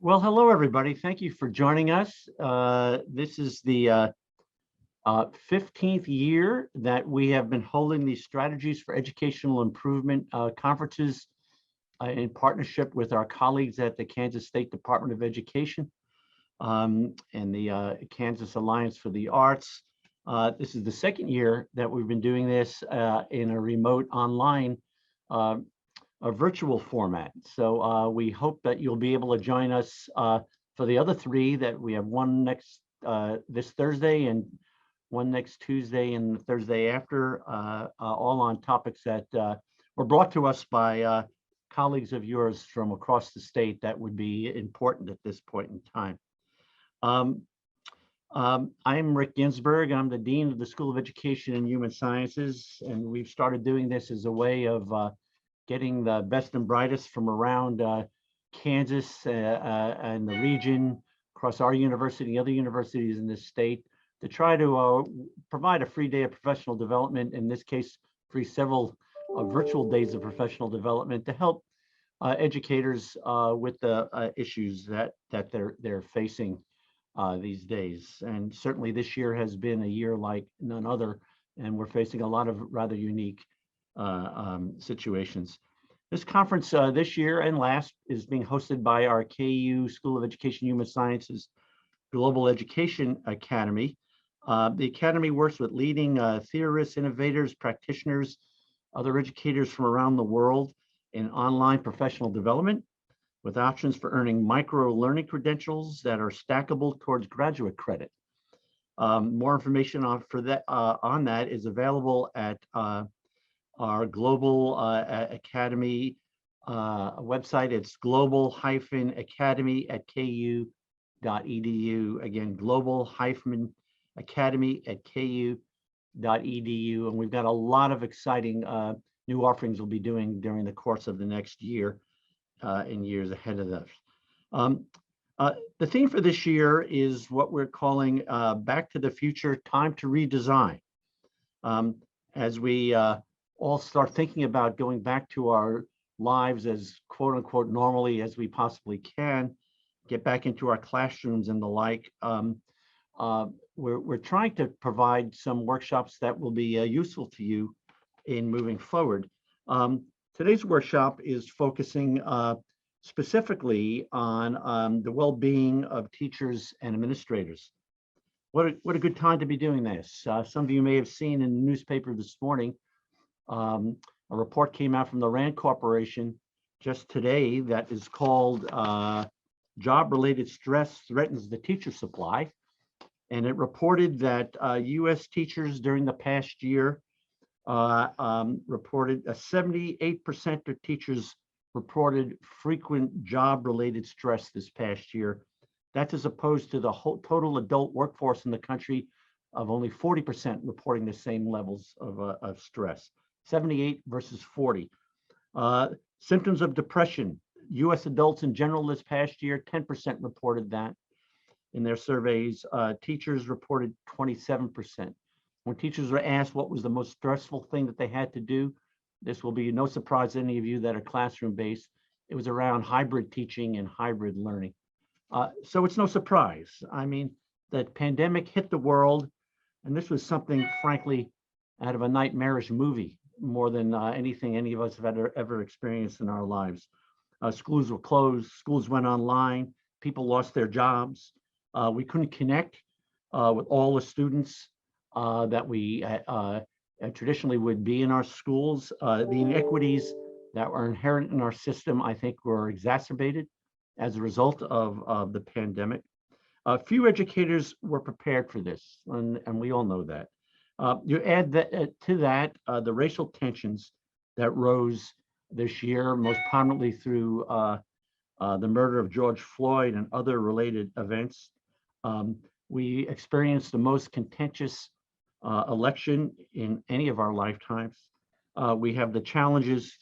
Well, hello, everybody. Thank you for joining us. This is the 15th year that we have been holding these strategies for educational improvement conferences in partnership with our colleagues at the Kansas State Department of Education and the Kansas Alliance for the Arts. This is the second year that we've been doing this in a remote online a virtual format. So we hope that you'll be able to join us for the other three that we have, one next this Thursday and one next Tuesday and the Thursday after, all on topics that were brought to us by colleagues of yours from across the state that would be important at this point in time. I'm Rick Ginsberg. I'm the Dean of the School of Education and Human Sciences, and we've started doing this as a way of getting the best and brightest from around Kansas and the region, across our university, other universities in this state, to try to provide a free day of professional development, in this case, several virtual days of professional development to help educators with the issues that they're facing these days. And certainly this year has been a year like none other, and we're facing a lot of rather unique situations. This conference this year and last is being hosted by our KU School of Education Human Sciences Global Education Academy. The Academy works with leading theorists, innovators, practitioners, other educators from around the world in online professional development, with options for earning micro learning credentials that are stackable towards graduate credit. More information on that is available at our Global Academy website. It's global-academy@ku.edu. Again, global-academy@ku.edu. And we've got a lot of exciting new offerings we'll be doing during the course of the next year and years ahead of us. The theme for this year is what we're calling Back to the Future, Time to Redesign. As we all start thinking about going back to our lives as quote unquote normally as we possibly can, get back into our classrooms and the like, we're trying to provide some workshops that will be useful to you in moving forward. Today's workshop is focusing specifically on the well-being of teachers and administrators. What a good time to be doing this. Some of you may have seen in the newspaper this morning, a report came out from the Rand Corporation just today that is called Job-Related Stress Threatens the Teacher Supply. And it reported that US teachers during the past year reported 78% of teachers reported frequent job-related stress this past year. That's as opposed to the whole total adult workforce in the country of only 40% reporting the same levels of stress. 78 versus 40. Symptoms of depression. US adults in general this past year, 10% reported that in their surveys. Teachers reported 27%. When teachers were asked what was the most stressful thing that they had to do, this will be no surprise to any of you that are classroom-based. It was around hybrid teaching and hybrid learning. So it's no surprise. I mean, the pandemic hit the world, and this was something, frankly, out of a nightmarish movie, more than anything any of us have ever experienced in our lives. Schools were closed, schools went online, people lost their jobs. We couldn't connect with all the students that we traditionally would be in our schools. The inequities that were inherent in our system, I think, were exacerbated as a result of the pandemic. Few educators were prepared for this, and we all know that. You add that to that the racial tensions that rose this year, most prominently through the murder of George Floyd and other related events. We experienced the most contentious election in any of our lifetimes. We have the challenges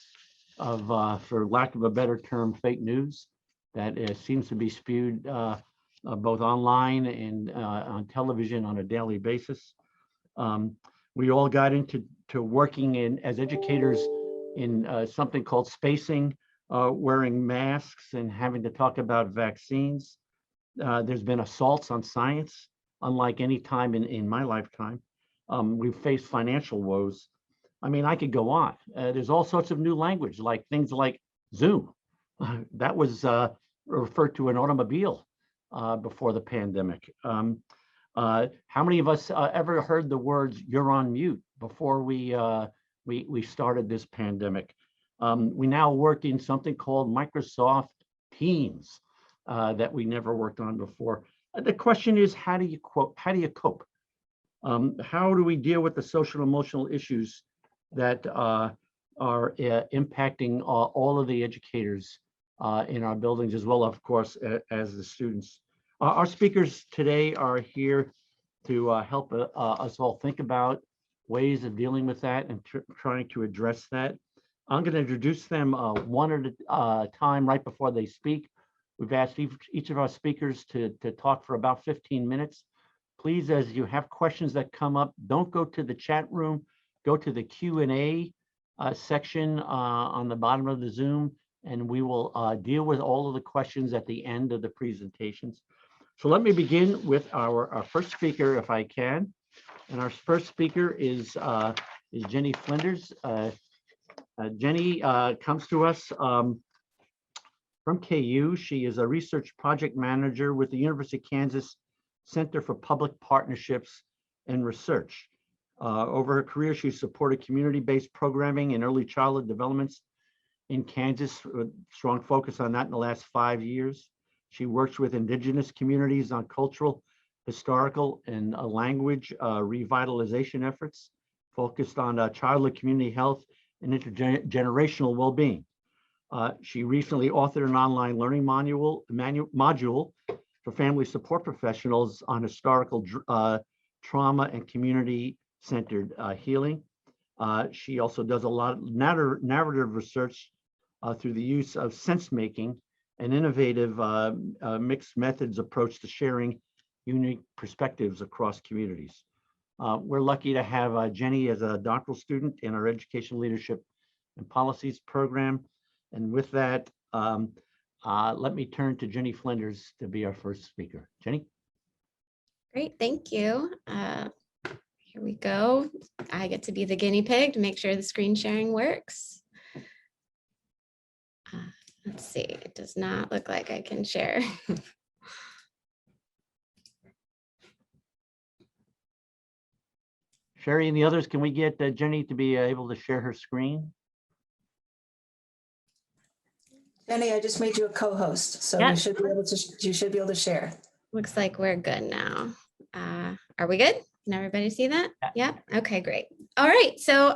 of, for lack of a better term, fake news that seems to be spewed both online and on television on a daily basis. We all got into working as educators in something called spacing, wearing masks and having to talk about vaccines. There's been assaults on science, unlike any time in my lifetime. We've faced financial woes. I mean, I could go on. There's all sorts of new language, like things like Zoom. That was referred to an automobile before the pandemic. How many of us ever heard the words "you're on mute" before we started this pandemic? We now work in something called Microsoft Teams that we never worked on before. The question is, how do you cope? How do we deal with the social and emotional issues that are impacting all of the educators in our buildings, as well, of course, as the students? Our speakers today are here to help us all think about ways of dealing with that and trying to address that. I'm going to introduce them one at a time right before they speak. We've asked each of our speakers to talk for about 15 minutes. Please, as you have questions that come up, don't go to the chat room, go to the Q&A section on the bottom of the Zoom, and we will deal with all of the questions at the end of the presentations. So let me begin with our first speaker, if I can. And our first speaker is Jenny Flinders. Jenny comes to us from KU. She is a research project manager with the University of Kansas Center for Public Partnerships and Research. Over her career, she supported community-based programming and early childhood developments in Kansas, with strong focus on that in the last 5 years. She works with indigenous communities on cultural, historical, and language revitalization efforts focused on childhood community health and intergenerational well-being. She recently authored an online learning module for family support professionals on historical trauma and community-centered healing. She also does a lot of narrative research through the use of sense-making, an innovative mixed methods approach to sharing unique perspectives across communities. We're lucky to have Jenny as a doctoral student in our Education Leadership and Policies program. And with that, let me turn to Jenny Flinders to be our first speaker. Jenny? Great, thank you. Here we go. I get to be the guinea pig to make sure the screen sharing works. Let's see, it does not look like I can share. Sherry and the others, can we get Jenny to be able to share her screen? Jenny, I just made you a co-host, so Yep. you should be able to share. Looks like we're good now. Are we good? Can everybody see that? Yeah. Okay, great. All right. So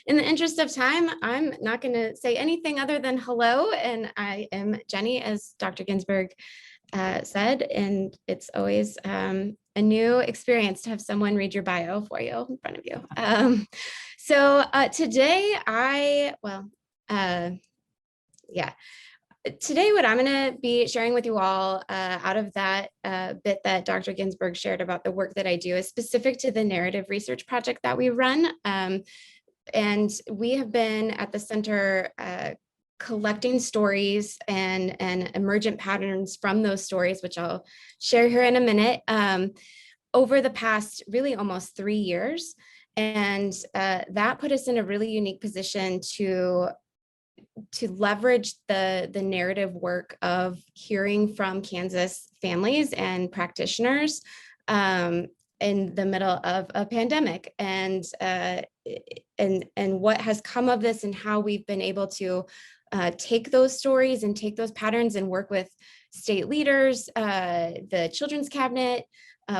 in the interest of time, I'm not going to say anything other than hello. And I am Jenny, as Dr. Ginsberg said, and it's always a new experience to have someone read your bio for you in front of you. So today today, what I'm going to be sharing with you all out of that bit that Dr. Ginsberg shared about the work that I do is specific to the narrative research project that we run. And we have been at the center collecting stories and emergent patterns from those stories, which I'll share here in a minute, over the past really almost 3 years. And that put us in a really unique position to leverage the narrative work of hearing from Kansas families and practitioners in the middle of a pandemic, and what has come of this, and how we've been able to take those stories and take those patterns and work with state leaders, the Children's Cabinet,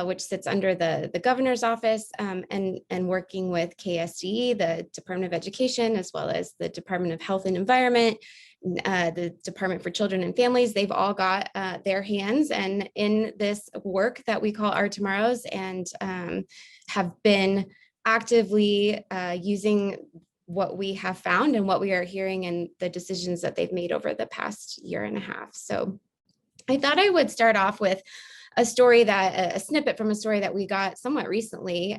which sits under the governor's office, and working with KSDE, the Department of Education, as well as the Department of Health and Environment, the Department for Children and Families. They've all got their hands and in this work that we call Our Tomorrows, and have been actively using what we have found and what we are hearing and the decisions that they've made over the past 1.5 years. So I thought I would start off with a snippet from a story that we got somewhat recently.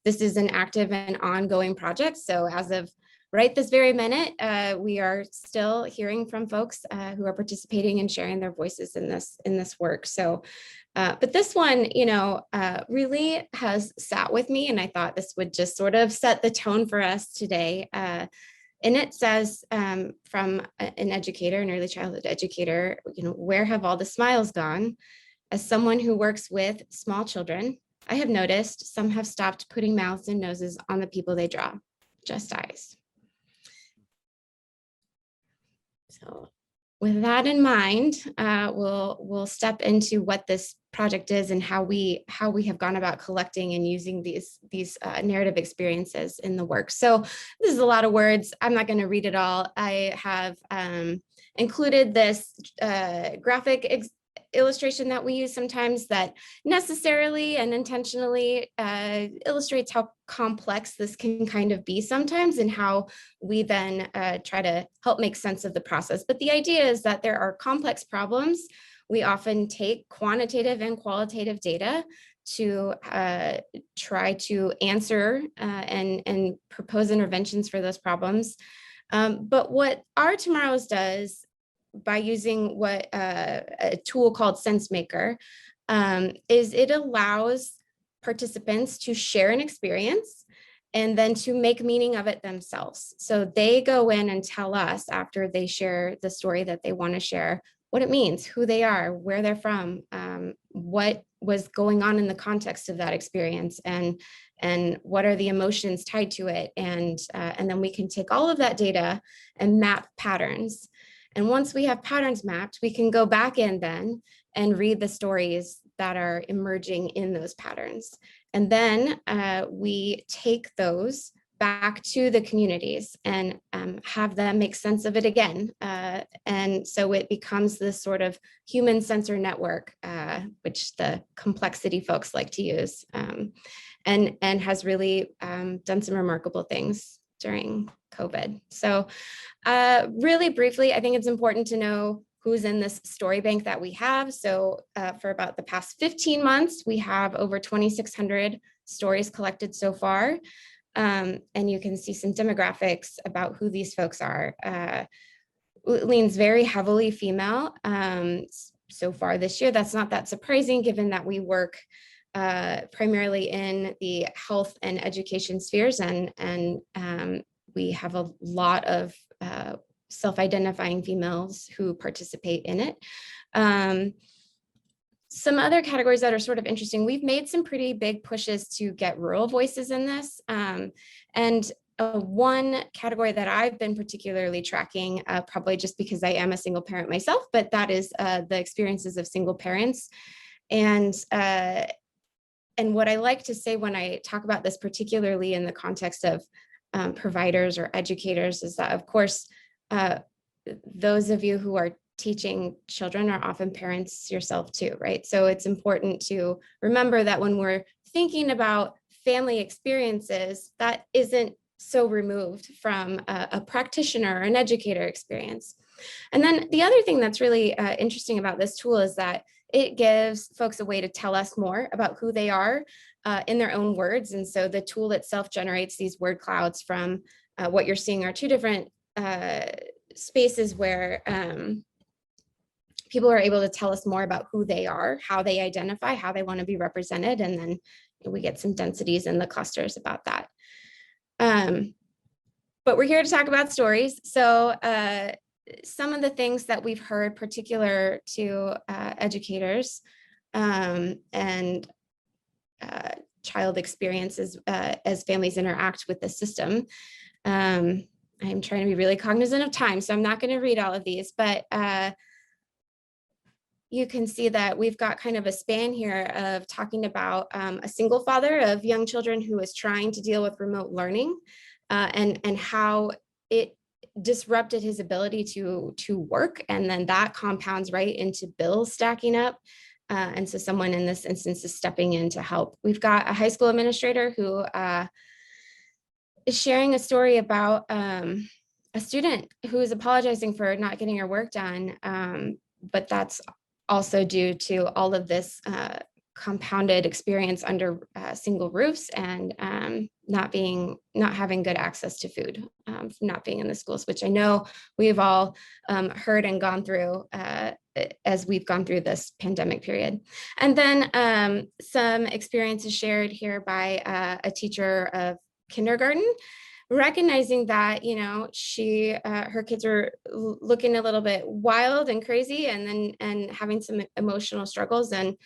This is an active and ongoing project. So as of right this very minute, we are still hearing from folks who are participating and sharing their voices in this work. So, but this one, really has sat with me, and I thought this would just sort of set the tone for us today. And it says from an educator, an early childhood educator, where have all the smiles gone? As someone who works with small children, I have noticed some have stopped putting mouths and noses on the people they draw, just eyes. So with that in mind, we'll step into what this project is and how we have gone about collecting and using these narrative experiences in the work. So this is a lot of words. I'm not going to read it all. I have included this graphic illustration that we use sometimes that necessarily and intentionally illustrates how complex this can kind of be sometimes, and how we then try to help make sense of the process. But the idea is that there are complex problems. We often take quantitative and qualitative data to try to answer and propose interventions for those problems. But what Our Tomorrows does, by using what a tool called SenseMaker, is it allows participants to share an experience and then to make meaning of it themselves. So they go in and tell us, after they share the story that they want to share, what it means, who they are, where they're from, what was going on in the context of that experience, and what are the emotions tied to it. And then we can take all of that data and map patterns. And once we have patterns mapped, we can go back in then and read the stories that are emerging in those patterns. And then we take those back to the communities and have them make sense of it again. And so it becomes this sort of human sensor network, which the complexity folks like to use, and has really done some remarkable things during COVID. So really briefly, I think it's important to know who's in this story bank that we have. So for about the past 15 months, we have over 2,600 stories collected so far. And you can see some demographics about who these folks are. It leans very heavily female so far this year. That's not that surprising, given that we work primarily in the health and education spheres, and we have a lot of self-identifying females who participate in it. Some other categories that are sort of interesting, we've made some pretty big pushes to get rural voices in this. And one category that I've been particularly tracking, probably just because I am a single parent myself, but that is the experiences of single parents. And what I like to say when I talk about this, particularly in the context of providers or educators, is that, of course, those of you who are teaching children are often parents yourself too, right? So it's important to remember that when we're thinking about family experiences, that isn't so removed from a practitioner or an educator experience. And then the other thing that's really interesting about this tool is that it gives folks a way to tell us more about who they are in their own words. And so the tool itself generates these word clouds from what you're seeing are two different spaces where people are able to tell us more about who they are, how they identify, how they want to be represented, and then we get some densities in the clusters about that. But we're here to talk about stories. So some of the things that we've heard particular to educators and child experiences as families interact with the system. I'm trying to be really cognizant of time, so I'm not going to read all of these, but you can see that we've got kind of a span here of talking about a single father of young children who is trying to deal with remote learning and how it disrupted his ability to work. And then that compounds right into bills stacking up. And so someone in this instance is stepping in to help. We've got a high school administrator who is sharing a story about a student who is apologizing for not getting her work done. But that's also due to all of this compounded experience under single roofs, and not having good access to food, not being in the schools, which I know we've all heard and gone through as we've gone through this pandemic period. And then some experiences shared here by a teacher of kindergarten, recognizing that, you know, her kids were looking a little bit wild and crazy, and having some emotional struggles, and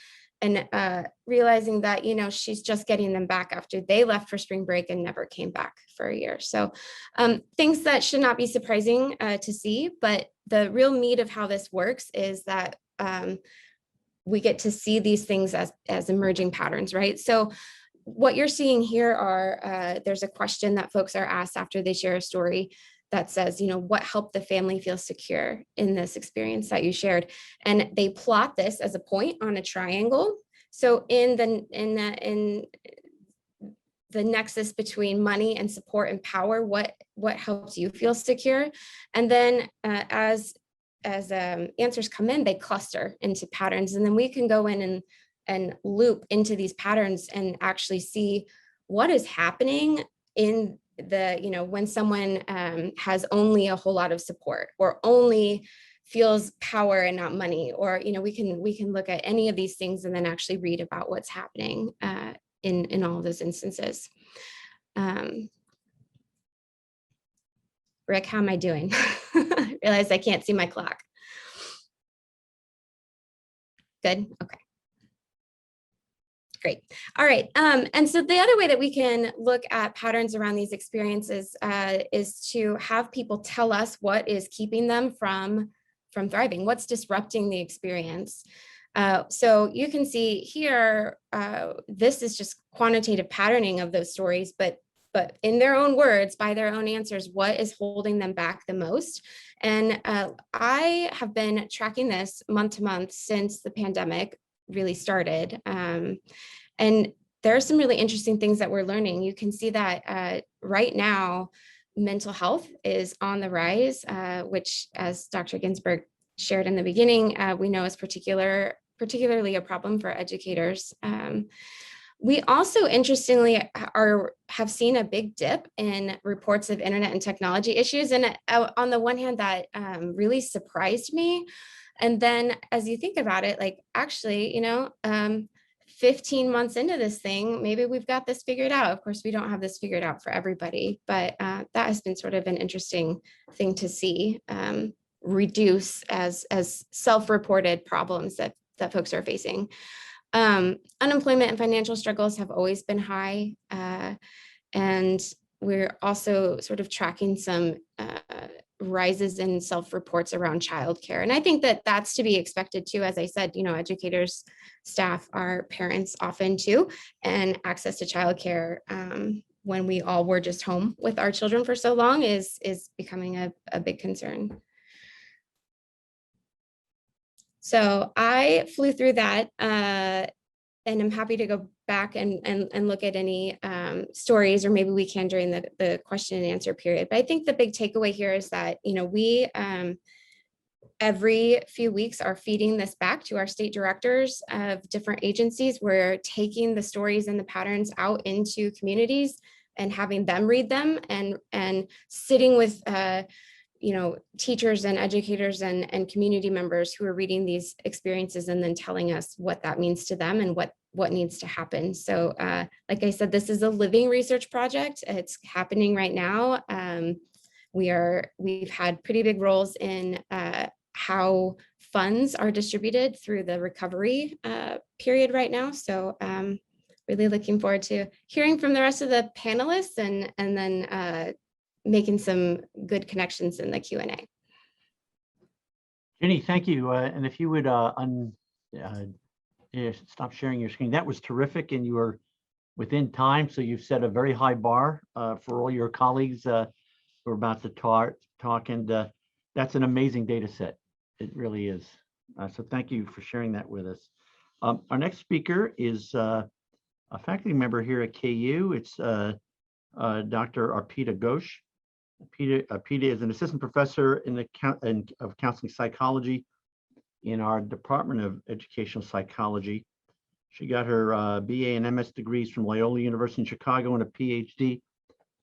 realizing that, you know, she's just getting them back after they left for spring break and never came back for a year. So things that should not be surprising to see, but the real meat of how this works is that we get to see these things as emerging patterns, right? So what you're seeing here are, there's a question that folks are asked after they share a story that says, you know, what helped the family feel secure in this experience that you shared? And they plot this as a point on a triangle. So in the nexus between money and support and power, what helps you feel secure? And then as answers come in, they cluster into patterns, and then we can go in and loop into these patterns and actually see what is happening in the, you know, when someone has only a whole lot of support, or only feels power and not money, or, you know, we can look at any of these things and then actually read about what's happening in all of those instances. Rick, how am I doing? I realize I can't see my clock. Good, okay. Great. All right. And so the other way that we can look at patterns around these experiences is to have people tell us what is keeping them from thriving, what's disrupting the experience. So you can see here, this is just quantitative patterning of those stories, but in their own words, by their own answers, what is holding them back the most? And I have been tracking this month to month since the pandemic really started. And there are some really interesting things that we're learning. You can see that right now, mental health is on the rise, which, as Dr. Ginsberg shared in the beginning, we know is particularly a problem for educators. We also, interestingly, have seen a big dip in reports of internet and technology issues. And on the one hand, that really surprised me. And then as you think about it, like, actually, you know, 15 months into this thing, maybe we've got this figured out. Of course, we don't have this figured out for everybody, but that has been sort of an interesting thing to see reduce as self-reported problems that folks are facing. Unemployment and financial struggles have always been high. And we're also sort of tracking some rises in self-reports around childcare. And I think that that's to be expected too. As I said, you know, educators, staff are parents often too, and access to childcare when we all were just home with our children for so long is becoming a big concern. So I flew through that and I'm happy to go back and look at any stories, or maybe we can during the question and answer period. But I think the big takeaway here is that, you know, we every few weeks are feeding this back to our state directors of different agencies. We're taking the stories and the patterns out into communities and having them read them, and sitting with you know, teachers and educators and community members who are reading these experiences and then telling us what that means to them and what needs to happen. So like I said, this is a living research project. It's happening right now. We've had pretty big roles in how funds are distributed through the recovery period right now. So really looking forward to hearing from the rest of the panelists and then making some good connections in the Q&A. Jenny, thank you. And if you would stop sharing your screen, that was terrific, and you were within time. So you've set a very high bar for all your colleagues who are about to talk, and that's an amazing data set. It really is. So thank you for sharing that with us. Our next speaker is a faculty member here at KU. It's Dr. Arpita Ghosh. Arpita is an assistant professor of counseling psychology in our Department of Educational Psychology. She got her BA and MS degrees from Loyola University in Chicago and a PhD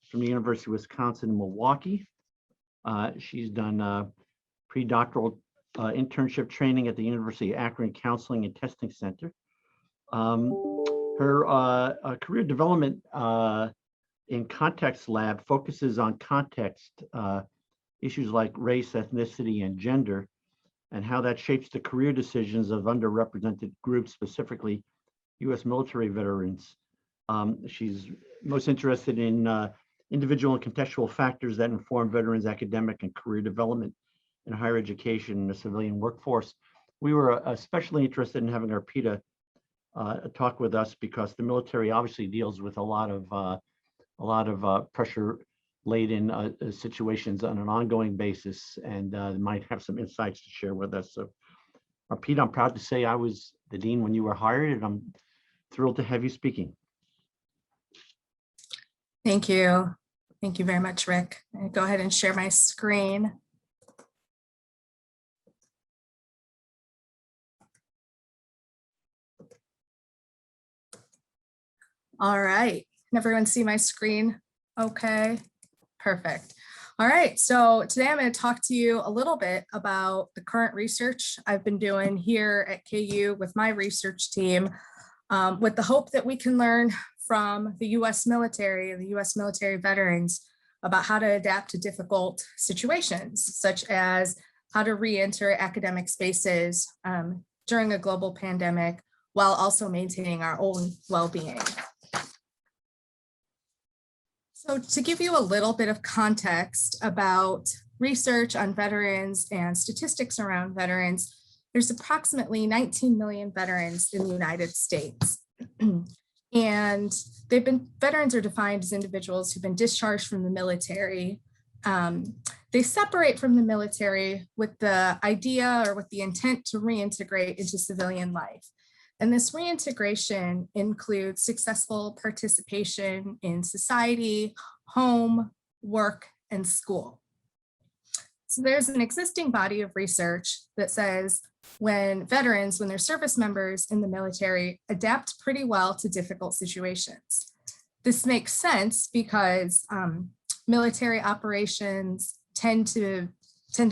from the University of Wisconsin in Milwaukee. She's done pre-doctoral internship training at the University of Akron Counseling and Testing Center. Her career development in Context Lab focuses on context, issues like race, ethnicity, and gender, and how that shapes the career decisions of underrepresented groups, specifically U.S. military veterans. She's most interested in individual and contextual factors that inform veterans' academic and career development in higher education and the civilian workforce. We were especially interested in having Arpita talk with us because the military obviously deals with a lot of pressure-laden situations on an ongoing basis, and might have some insights to share with us. So, Arpita, I'm proud to say I was the dean when you were hired, and I'm thrilled to have you speaking. Thank you. Thank you very much, Rick. I'll go ahead and share my screen. All right. Can everyone see my screen? Okay, perfect. All right, so today I'm going to talk to you a little bit about the current research I've been doing here at KU with my research team, with the hope that we can learn from the US military and the US military veterans about how to adapt to difficult situations, such as how to re-enter academic spaces during a global pandemic, while also maintaining our own well-being. So to give you a little bit of context about research on veterans and statistics around veterans, there's approximately 19 million veterans in the United States. And veterans are defined as individuals who've been discharged from the military. They separate from the military with the idea or with the intent to reintegrate into civilian life. And this reintegration includes successful participation in society, home, work, and school. So there's an existing body of research that says when they're service members in the military, adapt pretty well to difficult situations. This makes sense because military operations tend to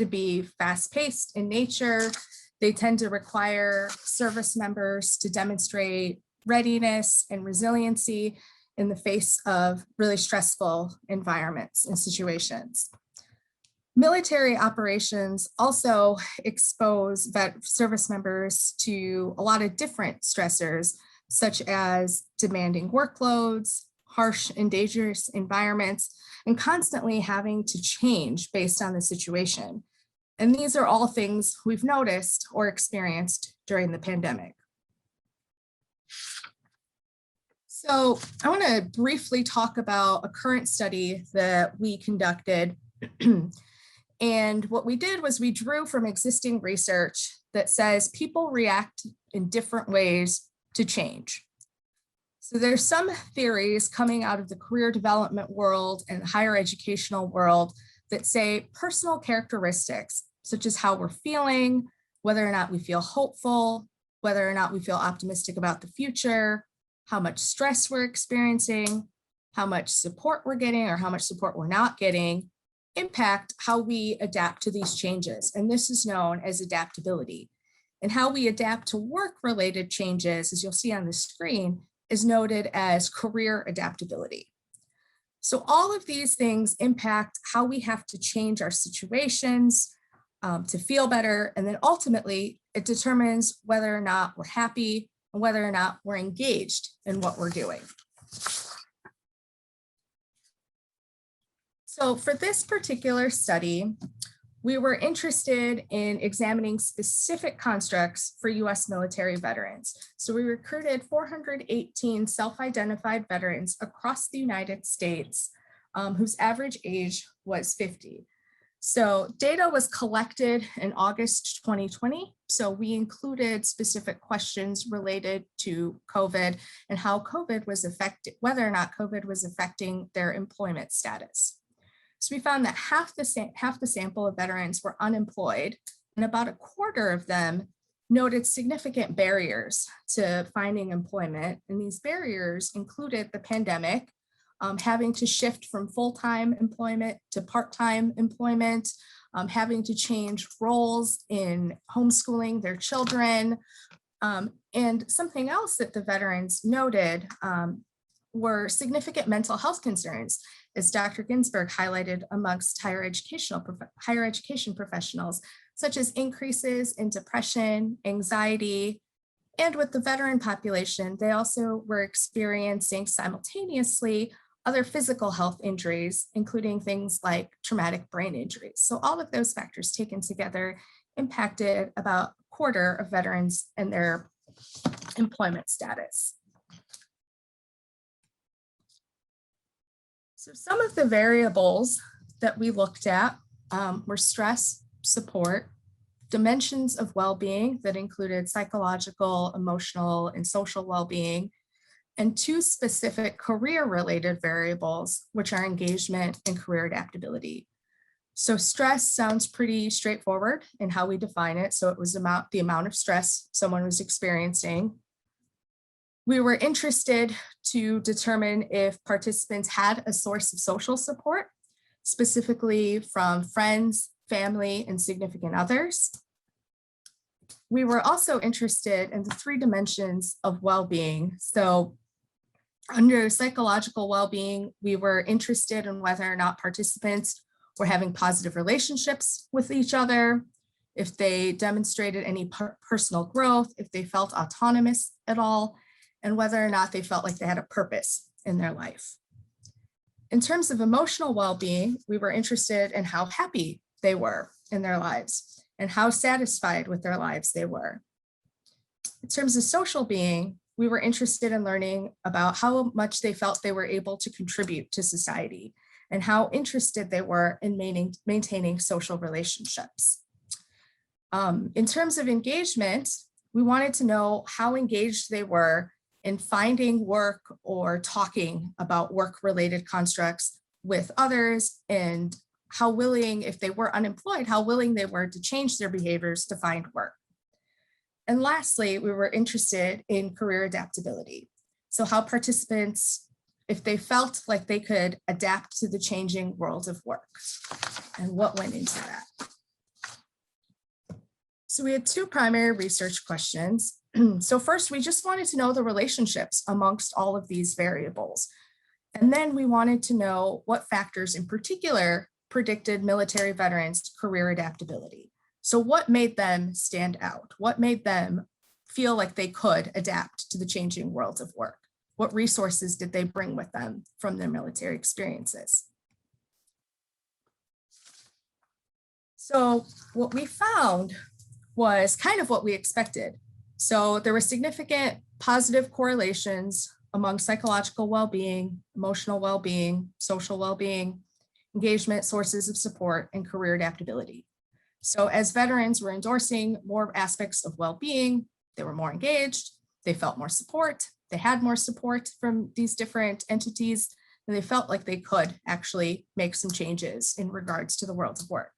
be fast-paced in nature. They tend to require service members to demonstrate readiness and resiliency in the face of really stressful environments and situations. Military operations also expose service members to a lot of different stressors, such as demanding workloads, harsh and dangerous environments, and constantly having to change based on the situation. And these are all things we've noticed or experienced during the pandemic. So I want to briefly talk about a current study that we conducted. And what we did was we drew from existing research that says people react in different ways to change. So there's some theories coming out of the career development world and higher educational world that say personal characteristics, such as how we're feeling, whether or not we feel hopeful, whether or not we feel optimistic about the future, how much stress we're experiencing, how much support we're getting or how much support we're not getting, impact how we adapt to these changes. And this is known as adaptability. And how we adapt to work-related changes, as you'll see on the screen, is noted as career adaptability. So all of these things impact how we have to change our situations to feel better. And then ultimately, it determines whether or not we're happy and whether or not we're engaged in what we're doing. So for this particular study, we were interested in examining specific constructs for US military veterans. So we recruited 418 self-identified veterans across the United States whose average age was 50. So data was collected in August 2020. So we included specific questions related to COVID and how COVID was affected, whether or not COVID was affecting their employment status. So we found that half the sample of veterans were unemployed, and about a quarter of them noted significant barriers to finding employment. And these barriers included the pandemic, having to shift from full-time employment to part-time employment, having to change roles in homeschooling their children. And something else that the veterans noted were significant mental health concerns, as Dr. Ginsberg highlighted amongst higher education professionals, such as increases in depression, anxiety, and with the veteran population, they also were experiencing simultaneously other physical health injuries, including things like traumatic brain injuries. So all of those factors taken together impacted about a quarter of veterans and their employment status. So some of the variables that we looked at were stress, support, dimensions of well-being that included psychological, emotional, and social well-being, and two specific career-related variables, which are engagement and career adaptability. So stress sounds pretty straightforward in how we define it. So it was the amount of stress someone was experiencing. We were interested to determine if participants had a source of social support, specifically from friends, family, and significant others. We were also interested in the three dimensions of well-being. So under psychological well-being, we were interested in whether or not participants were having positive relationships with each other, if they demonstrated any personal growth, if they felt autonomous at all, and whether or not they felt like they had a purpose in their life. In terms of emotional well-being, we were interested in how happy they were in their lives and how satisfied with their lives they were. In terms of social being, we were interested in learning about how much they felt they were able to contribute to society and how interested they were in maintaining social relationships. In terms of engagement, we wanted to know how engaged they were in finding work or talking about work-related constructs with others, and how willing, if they were unemployed, how willing they were to change their behaviors to find work. And lastly, we were interested in career adaptability. So how participants, if they felt like they could adapt to the changing world of work, and what went into that. So we had two primary research questions. So first, we just wanted to know the relationships amongst all of these variables. And then we wanted to know what factors in particular predicted military veterans' career adaptability. So what made them stand out? What made them feel like they could adapt to the changing world of work? What resources did they bring with them from their military experiences? So what we found was kind of what we expected. So there were significant positive correlations among psychological well-being, emotional well-being, social well-being, engagement, sources of support, and career adaptability. So as veterans were endorsing more aspects of well-being, they were more engaged, they felt more support, they had more support from these different entities, and they felt like they could actually make some changes in regards to the world of work.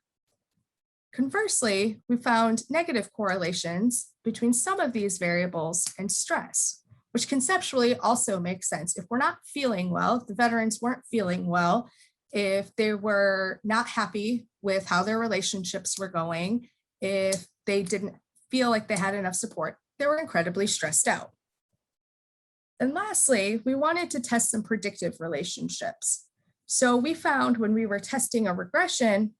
Conversely, we found negative correlations between some of these variables and stress, which conceptually also makes sense. If we're not feeling well, if the veterans weren't feeling well, if they were not happy with how their relationships were going, if they didn't feel like they had enough support, they were incredibly stressed out. And lastly, we wanted to test some predictive relationships. So we found when we were testing a regression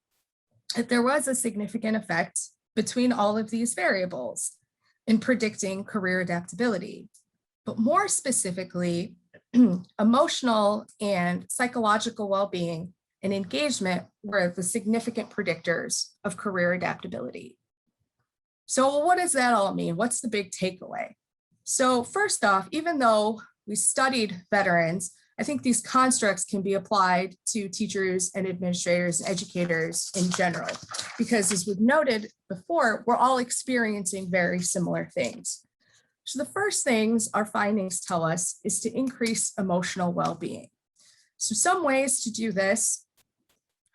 that there was a significant effect between all of these variables in predicting career adaptability. But more specifically, emotional and psychological well-being and engagement were the significant predictors of career adaptability. So what does that all mean? What's the big takeaway? So first off, even though we studied veterans, I think these constructs can be applied to teachers and administrators and educators in general, because as we've noted before, we're all experiencing very similar things. So the first things our findings tell us is to increase emotional well-being. So some ways to do this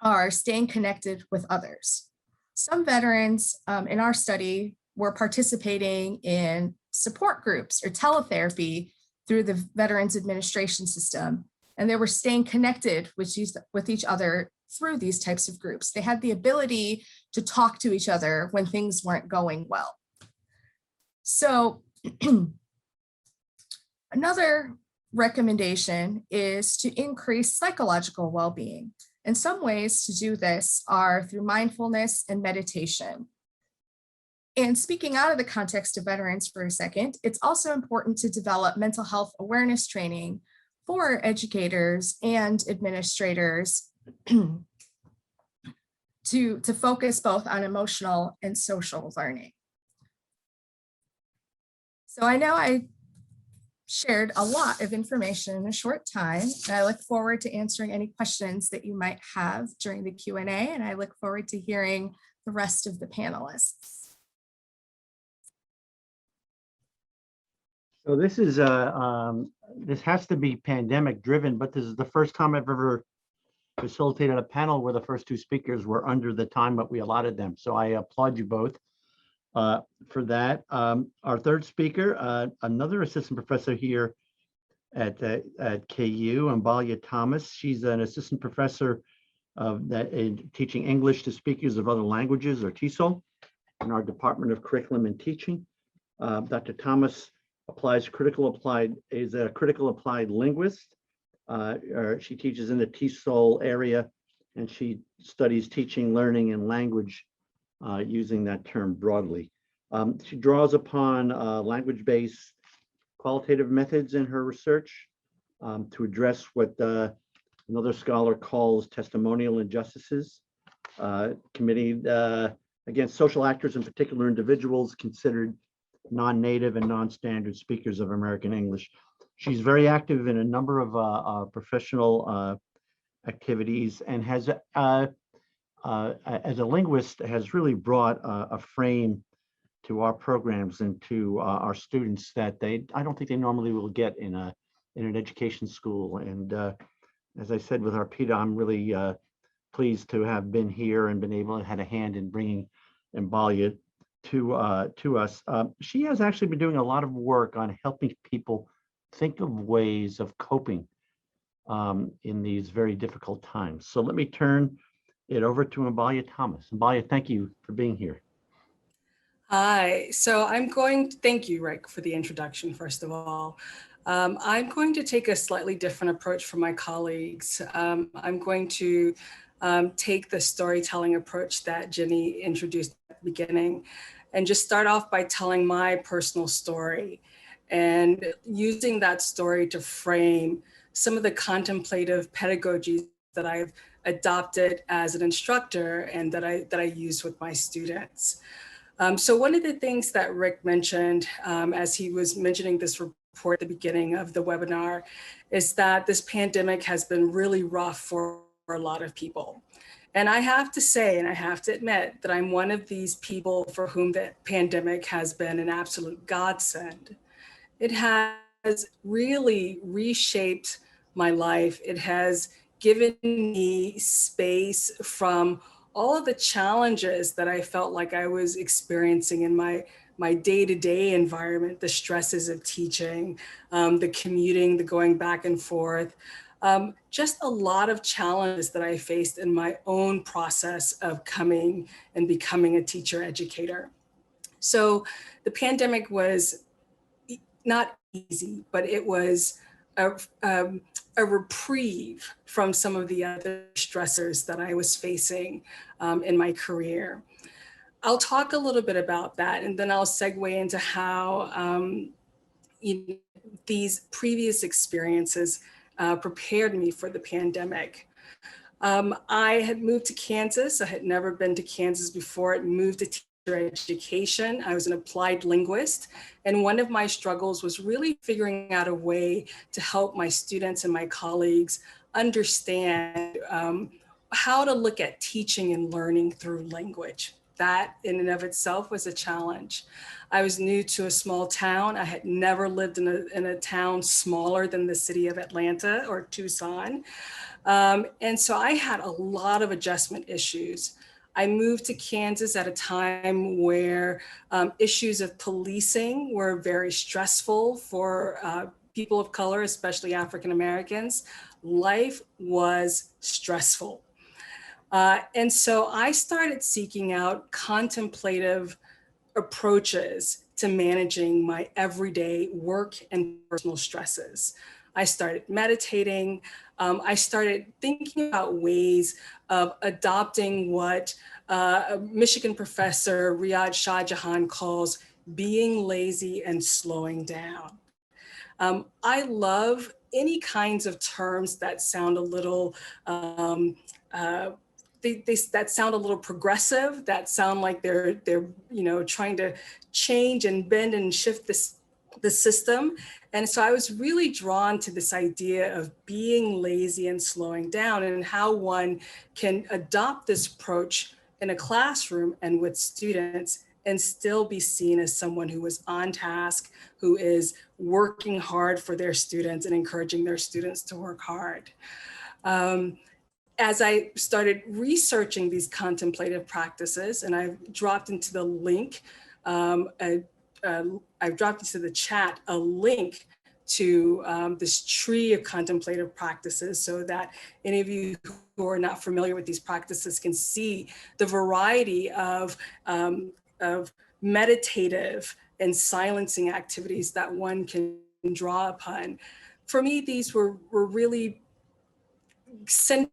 are staying connected with others. Some veterans in our study were participating in support groups or teletherapy through the Veterans Administration system, and they were staying connected with each other through these types of groups. They had the ability to talk to each other when things weren't going well. So another recommendation is to increase psychological well-being. And some ways to do this are through mindfulness and meditation. And speaking out of the context of veterans for a second, it's also important to develop mental health awareness training for educators and administrators to focus both on emotional and social learning. So I know I shared a lot of information in a short time, and I look forward to answering any questions that you might have during the Q&A, and I look forward to hearing the rest of the panelists. So this is this has to be pandemic driven, but this is the first time I've ever facilitated a panel where the first two speakers were under the time that we allotted them. So I applaud you both for that. Our third speaker, another assistant professor here at KU, Ambalia Thomas. She's an assistant professor of teaching English to speakers of other languages, or TESOL, in our Department of Curriculum and Teaching. Dr. Thomas is a critical applied linguist. She teaches in the TESOL area, and she studies teaching, learning, and language using that term broadly. She draws upon language-based qualitative methods in her research to address what another scholar calls testimonial injustices, committed against social actors, in particular individuals considered non-native and non-standard speakers of American English. She's very active in a number of professional activities, and has, as a linguist, has really brought a frame to our programs and to our students that I don't think they normally will get in an education school. And as I said with Arpita, I'm really pleased to have been here and been able to have a hand in bringing Ambalia to us. She has actually been doing a lot of work on helping people think of ways of coping in these very difficult times. So let me turn it over to Ambalia Thomas. Ambalia, thank you for being here. Hi, so thank you, Rick, for the introduction, first of all. I'm going to take a slightly different approach from my colleagues. I'm going to take the storytelling approach that Jenny introduced at the beginning, and just start off by telling my personal story and using that story to frame some of the contemplative pedagogies that I've adopted as an instructor and that I use with my students. So one of the things that Rick mentioned as he was mentioning this report at the beginning of the webinar is that this pandemic has been really rough for a lot of people. And I have to say, and I have to admit, that I'm one of these people for whom the pandemic has been an absolute godsend. It has really reshaped my life. It has given me space from all of the challenges that I felt like I was experiencing in my day-to-day environment, the stresses of teaching, the commuting, the going back and forth, just a lot of challenges that I faced in my own process of coming and becoming a teacher educator. So the pandemic was not easy, but it was a reprieve from some of the other stressors that I was facing in my career. I'll talk a little bit about that, and then I'll segue into how these previous experiences prepared me for the pandemic. I had moved to Kansas. I had never been to Kansas before. I moved to teacher education. I was an applied linguist. And one of my struggles was really figuring out a way to help my students and my colleagues understand how to look at teaching and learning through language. That in and of itself was a challenge. I was new to a small town. I had never lived in a town smaller than the city of Atlanta or Tucson. And so I had a lot of adjustment issues. I moved to Kansas at a time where issues of policing were very stressful for people of color, especially African Americans. Life was stressful. And so I started seeking out contemplative approaches to managing my everyday work and personal stresses. I started meditating. I started thinking about ways of adopting what a Michigan professor, Riyad Shah Jahan, calls being lazy and slowing down. I love any kinds of terms that sound a little that sound a little progressive, that sound like they're trying to change and bend and shift the system. And so I was really drawn to this idea of being lazy and slowing down, and how one can adopt this approach in a classroom and with students and still be seen as someone who is on task, who is working hard for their students and encouraging their students to work hard. As I started researching these contemplative practices, and I've dropped into the link, I've dropped into the chat a link to this tree of contemplative practices, so that any of you who are not familiar with these practices can see the variety of meditative and silencing activities that one can draw upon. For me, these were really centering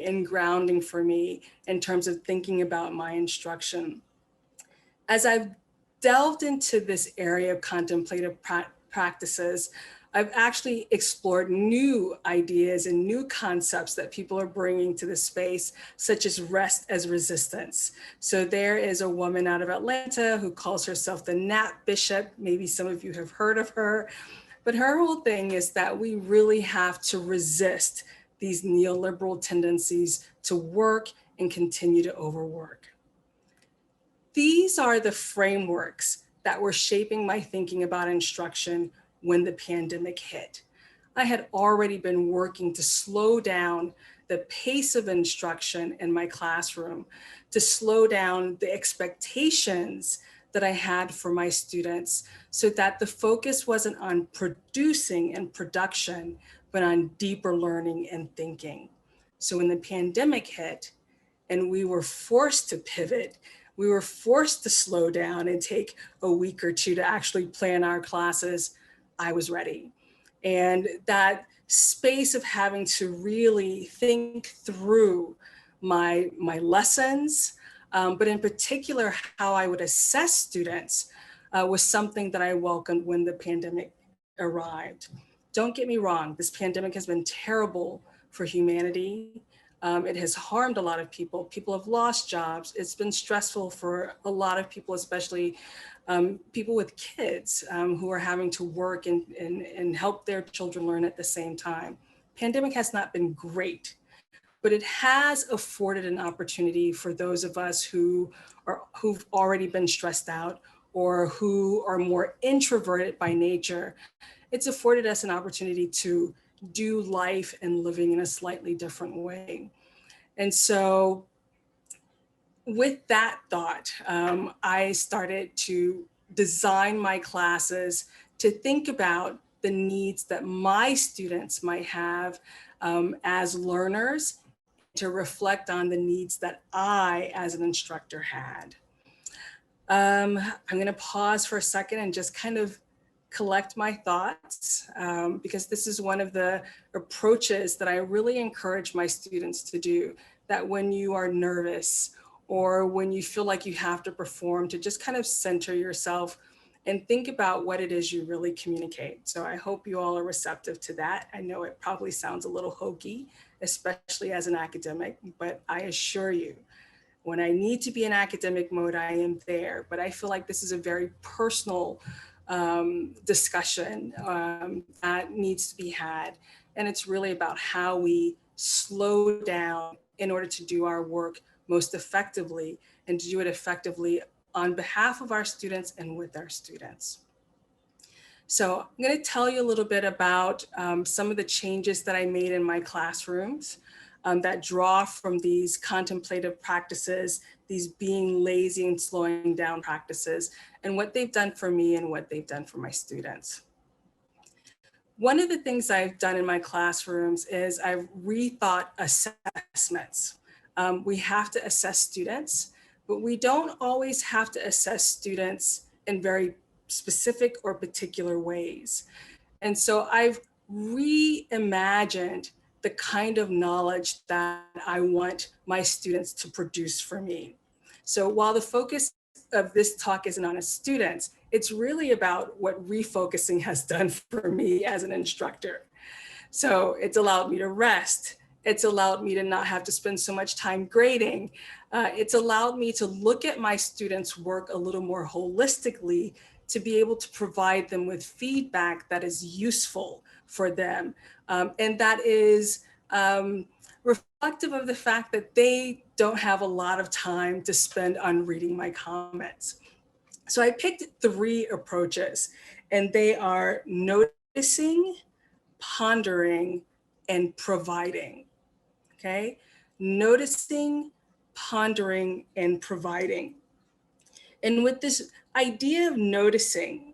and grounding for me in terms of thinking about my instruction. As I've delved into this area of contemplative practices, I've actually explored new ideas and new concepts that people are bringing to the space, such as rest as resistance. So there is a woman out of Atlanta who calls herself the Nap Bishop. Maybe some of you have heard of her, but her whole thing is that we really have to resist these neoliberal tendencies to work and continue to overwork. These are the frameworks that were shaping my thinking about instruction when the pandemic hit. I had already been working to slow down the pace of instruction in my classroom, to slow down the expectations that I had for my students, so that the focus wasn't on producing and production, but on deeper learning and thinking. So when the pandemic hit and we were forced to pivot, we were forced to slow down and take a week or two to actually plan our classes, I was ready. And that space of having to really think through my lessons, but in particular, how I would assess students was something that I welcomed when the pandemic arrived. Don't get me wrong, this pandemic has been terrible for humanity. It has harmed a lot of people. People have lost jobs. It's been stressful for a lot of people, especially people with kids who are having to work and help their children learn at the same time. Pandemic has not been great, but it has afforded an opportunity for those of us who've already been stressed out, or who are more introverted by nature. It's afforded us an opportunity to do life and living in a slightly different way. And so with that thought, I started to design my classes to think about the needs that my students might have as learners, to reflect on the needs that I, as an instructor, had. I'm going to pause for a second and just kind of collect my thoughts, because this is one of the approaches that I really encourage my students to do, that when you are nervous or when you feel like you have to perform, to just kind of center yourself and think about what it is you really communicate. So I hope you all are receptive to that. I know it probably sounds a little hokey, especially as an academic, but I assure you, when I need to be in academic mode, I am there. But I feel like this is a very personal discussion that needs to be had. And it's really about how we slow down in order to do our work most effectively, and to do it effectively on behalf of our students and with our students. So I'm going to tell you a little bit about some of the changes that I made in my classrooms. that draw from these contemplative practices, these being lazy and slowing down practices, and what they've done for me and what they've done for my students. One of the things I've done in my classrooms is I've rethought assessments. We have to assess students, but we don't always have to assess students in very specific or particular ways. And so I've reimagined the kind of knowledge that I want my students to produce for me. So while the focus of this talk isn't on students, it's really about what refocusing has done for me as an instructor. So it's allowed me to rest. It's allowed me to not have to spend so much time grading. It's allowed me to look at my students' work a little more holistically, to be able to provide them with feedback that is useful for them. And that is reflective of the fact that they don't have a lot of time to spend on reading my comments. So I picked 3 approaches, and they are noticing, pondering, and providing. Okay? Noticing, pondering, and providing. And with this idea of noticing,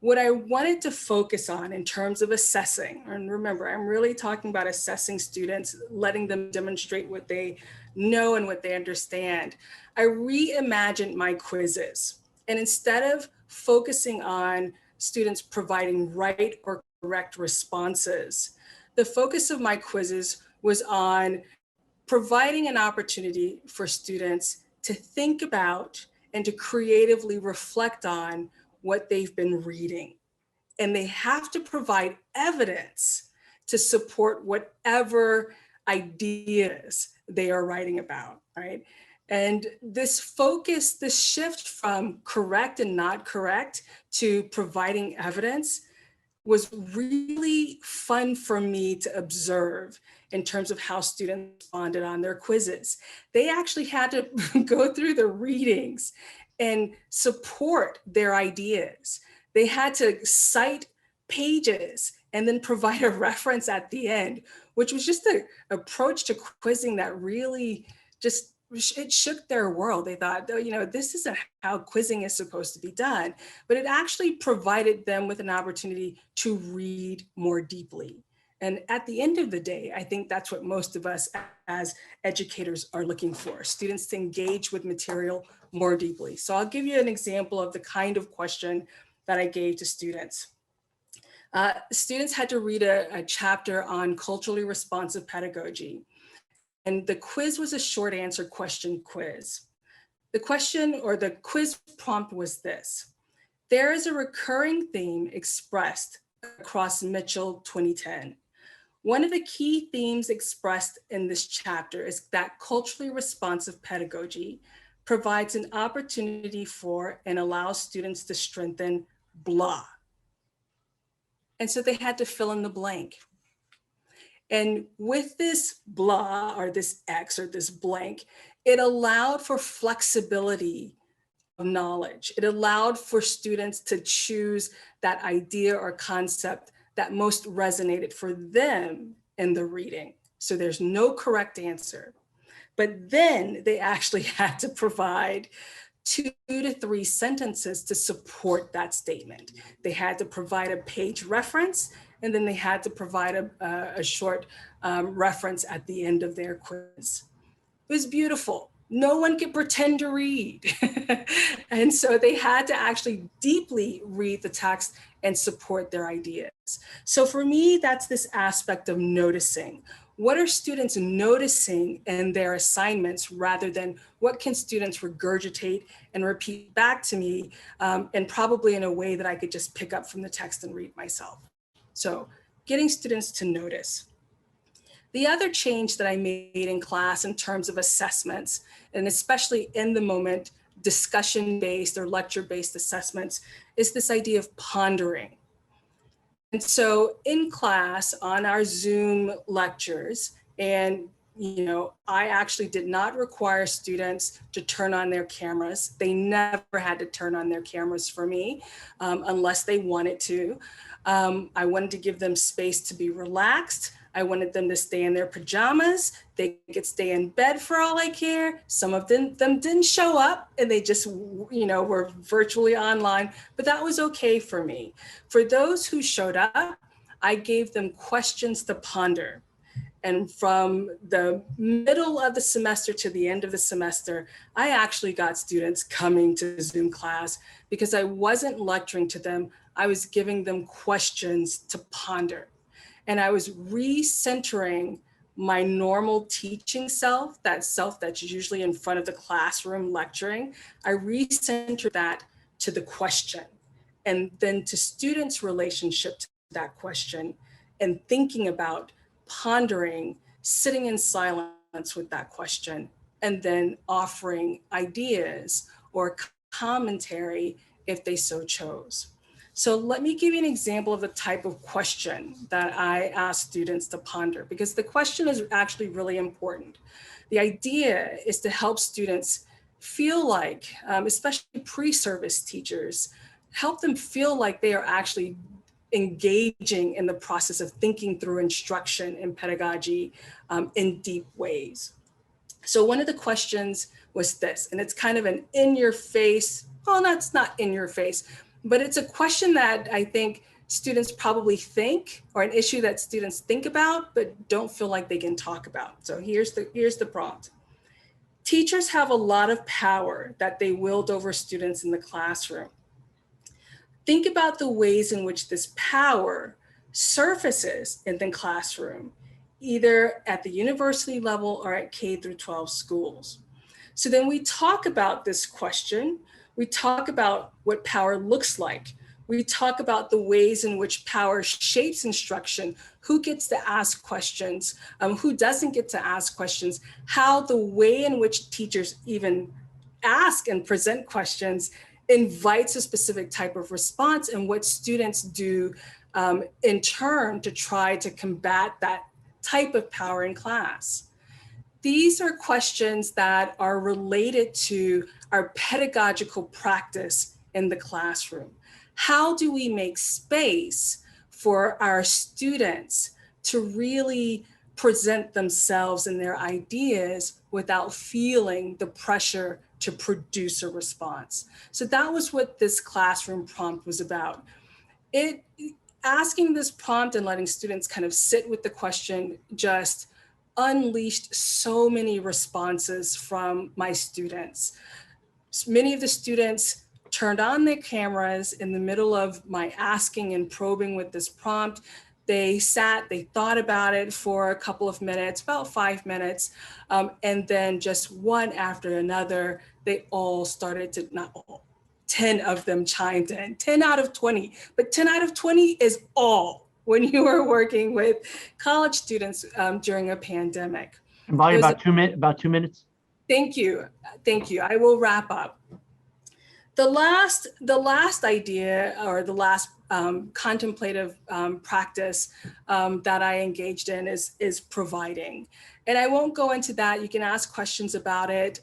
what I wanted to focus on in terms of assessing, and remember, I'm really talking about assessing students, letting them demonstrate what they know and what they understand. I reimagined my quizzes. And instead of focusing on students providing right or correct responses, the focus of my quizzes was on providing an opportunity for students to think about and to creatively reflect on what they've been reading. And they have to provide evidence to support whatever ideas they are writing about, right? And this focus, this shift from correct and not correct to providing evidence was really fun for me to observe in terms of how students responded on their quizzes. They actually had to go through the readings and support their ideas. They had to cite pages and then provide a reference at the end, which was just an approach to quizzing that really just, it shook their world. They thought, oh, you know, this isn't how quizzing is supposed to be done, but it actually provided them with an opportunity to read more deeply. And at the end of the day, I think that's what most of us as educators are looking for, students to engage with material more deeply. So I'll give you an example of the kind of question that I gave to students. Students had to read a chapter on culturally responsive pedagogy. And the quiz was a short answer question quiz. The question or the quiz prompt was this: there is a recurring theme expressed across Mitchell 2010. One of the key themes expressed in this chapter is that culturally responsive pedagogy provides an opportunity for and allows students to strengthen blah. And so they had to fill in the blank. And with this blah or this X or this blank, it allowed for flexibility of knowledge. It allowed for students to choose that idea or concept that most resonated for them in the reading. So there's no correct answer. But then they actually had to provide 2 to 3 sentences to support that statement. They had to provide a page reference, and then they had to provide a short reference at the end of their quiz. It was beautiful. No one could pretend to read. And so they had to actually deeply read the text and support their ideas. So for me, that's this aspect of noticing. What are students noticing in their assignments rather than what can students regurgitate and repeat back to me, and probably in a way that I could just pick up from the text and read myself. So getting students to notice. The other change that I made in class in terms of assessments, and especially in the moment, discussion-based or lecture-based assessments, is this idea of pondering. And so in class on our Zoom lectures, and I actually did not require students to turn on their cameras. They never had to turn on their cameras for me unless they wanted to. I wanted to give them space to be relaxed. I wanted them to stay in their pajamas. They could stay in bed for all I care. Some of them didn't show up and they just, were virtually online, but that was okay for me. For those who showed up, I gave them questions to ponder. And from the middle of the semester to the end of the semester, I actually got students coming to Zoom class because I wasn't lecturing to them. I was giving them questions to ponder. And I was recentering my normal teaching self that's usually in front of the classroom lecturing. I recentered that to the question, and then to students' relationship to that question, and thinking about pondering, sitting in silence with that question, and then offering ideas or commentary if they so chose. So let me give you an example of the type of question that I ask students to ponder, because the question is actually really important. The idea is to help students feel like, especially pre-service teachers, help them feel like they are actually engaging in the process of thinking through instruction and pedagogy in deep ways. So one of the questions was this, and it's kind of an in-your-face, well, that's not in your face, but it's a question that I think students probably think, or an issue that students think about, but don't feel like they can talk about. So here's the prompt. Teachers have a lot of power that they wield over students in the classroom. Think about the ways in which this power surfaces in the classroom, either at the university level or at K through 12 schools. So then we talk about this question. We talk about what power looks like. We talk about the ways in which power shapes instruction, who gets to ask questions, who doesn't get to ask questions, how the way in which teachers even ask and present questions invites a specific type of response, and what students do in turn to try to combat that type of power in class. These are questions that are related to our pedagogical practice in the classroom. How do we make space for our students to really present themselves and their ideas without feeling the pressure to produce a response? So that was what this classroom prompt was about. Asking this prompt and letting students kind of sit with the question just unleashed so many responses from my students. Many of the students turned on their cameras in the middle of my asking and probing with this prompt. They sat, they thought about it for a couple of minutes, about 5 minutes, and then just one after another, they all started to, not all, 10 of them chimed in, 10 out of 20, but 10 out of 20 is all when you are working with college students during a pandemic. And Molly, about 2 minutes. Thank you. I will wrap up. The last idea, or the last contemplative practice that I engaged in is providing. And I won't go into that. You can ask questions about it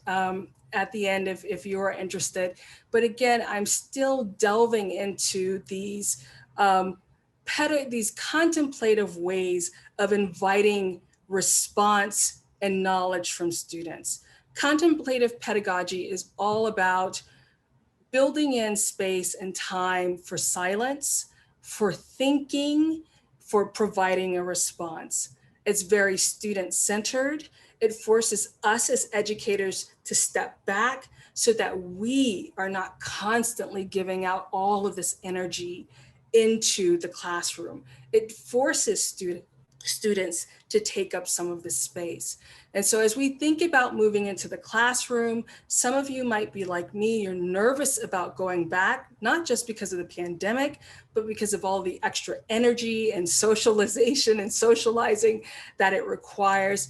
at the end if you are interested. But again, I'm still delving into these contemplative ways of inviting response and knowledge from students. Contemplative pedagogy is all about building in space and time for silence, for thinking, for providing a response. It's very student-centered. It forces us as educators to step back so that we are not constantly giving out all of this energy into the classroom. It forces students to take up some of this space. And so as we think about moving into the classroom, some of you might be like me, you're nervous about going back, not just because of the pandemic, but because of all the extra energy and socialization and socializing that it requires.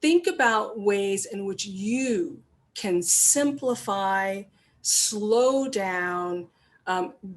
Think about ways in which you can simplify, slow down,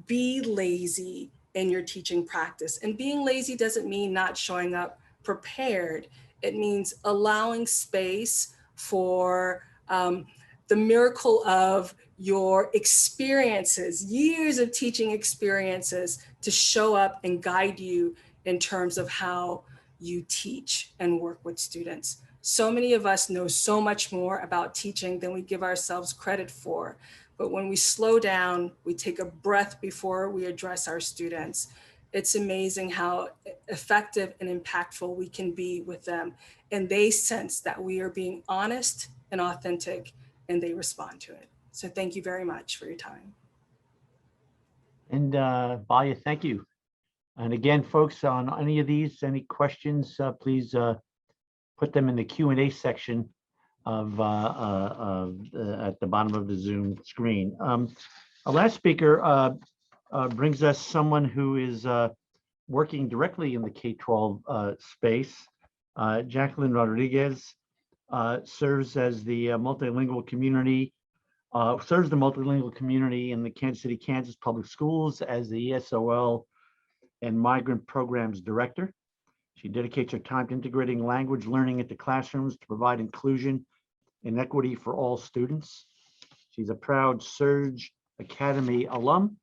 be lazy in your teaching practice. And being lazy doesn't mean not showing up prepared. It means allowing space for the miracle of your experiences, years of teaching experiences, to show up and guide you in terms of how you teach and work with students. So many of us know so much more about teaching than we give ourselves credit for. But when we slow down, we take a breath before we address our students, it's amazing how effective and impactful we can be with them. And they sense that we are being honest and authentic, and they respond to it. So thank you very much for your time. And Balia, thank you. And again, folks, on any of these, any questions, please put them in the Q&A section of at the bottom of the Zoom screen. Our last speaker brings us someone who is working directly in the K-12 space. Jacqueline Rodriguez serves as the multilingual community, in the Kansas City, Kansas Public Schools as the ESOL and Migrant Programs Director. She dedicates her time to integrating language learning into classrooms to provide inclusion and equity for all students. She's a proud Surge Academy alum,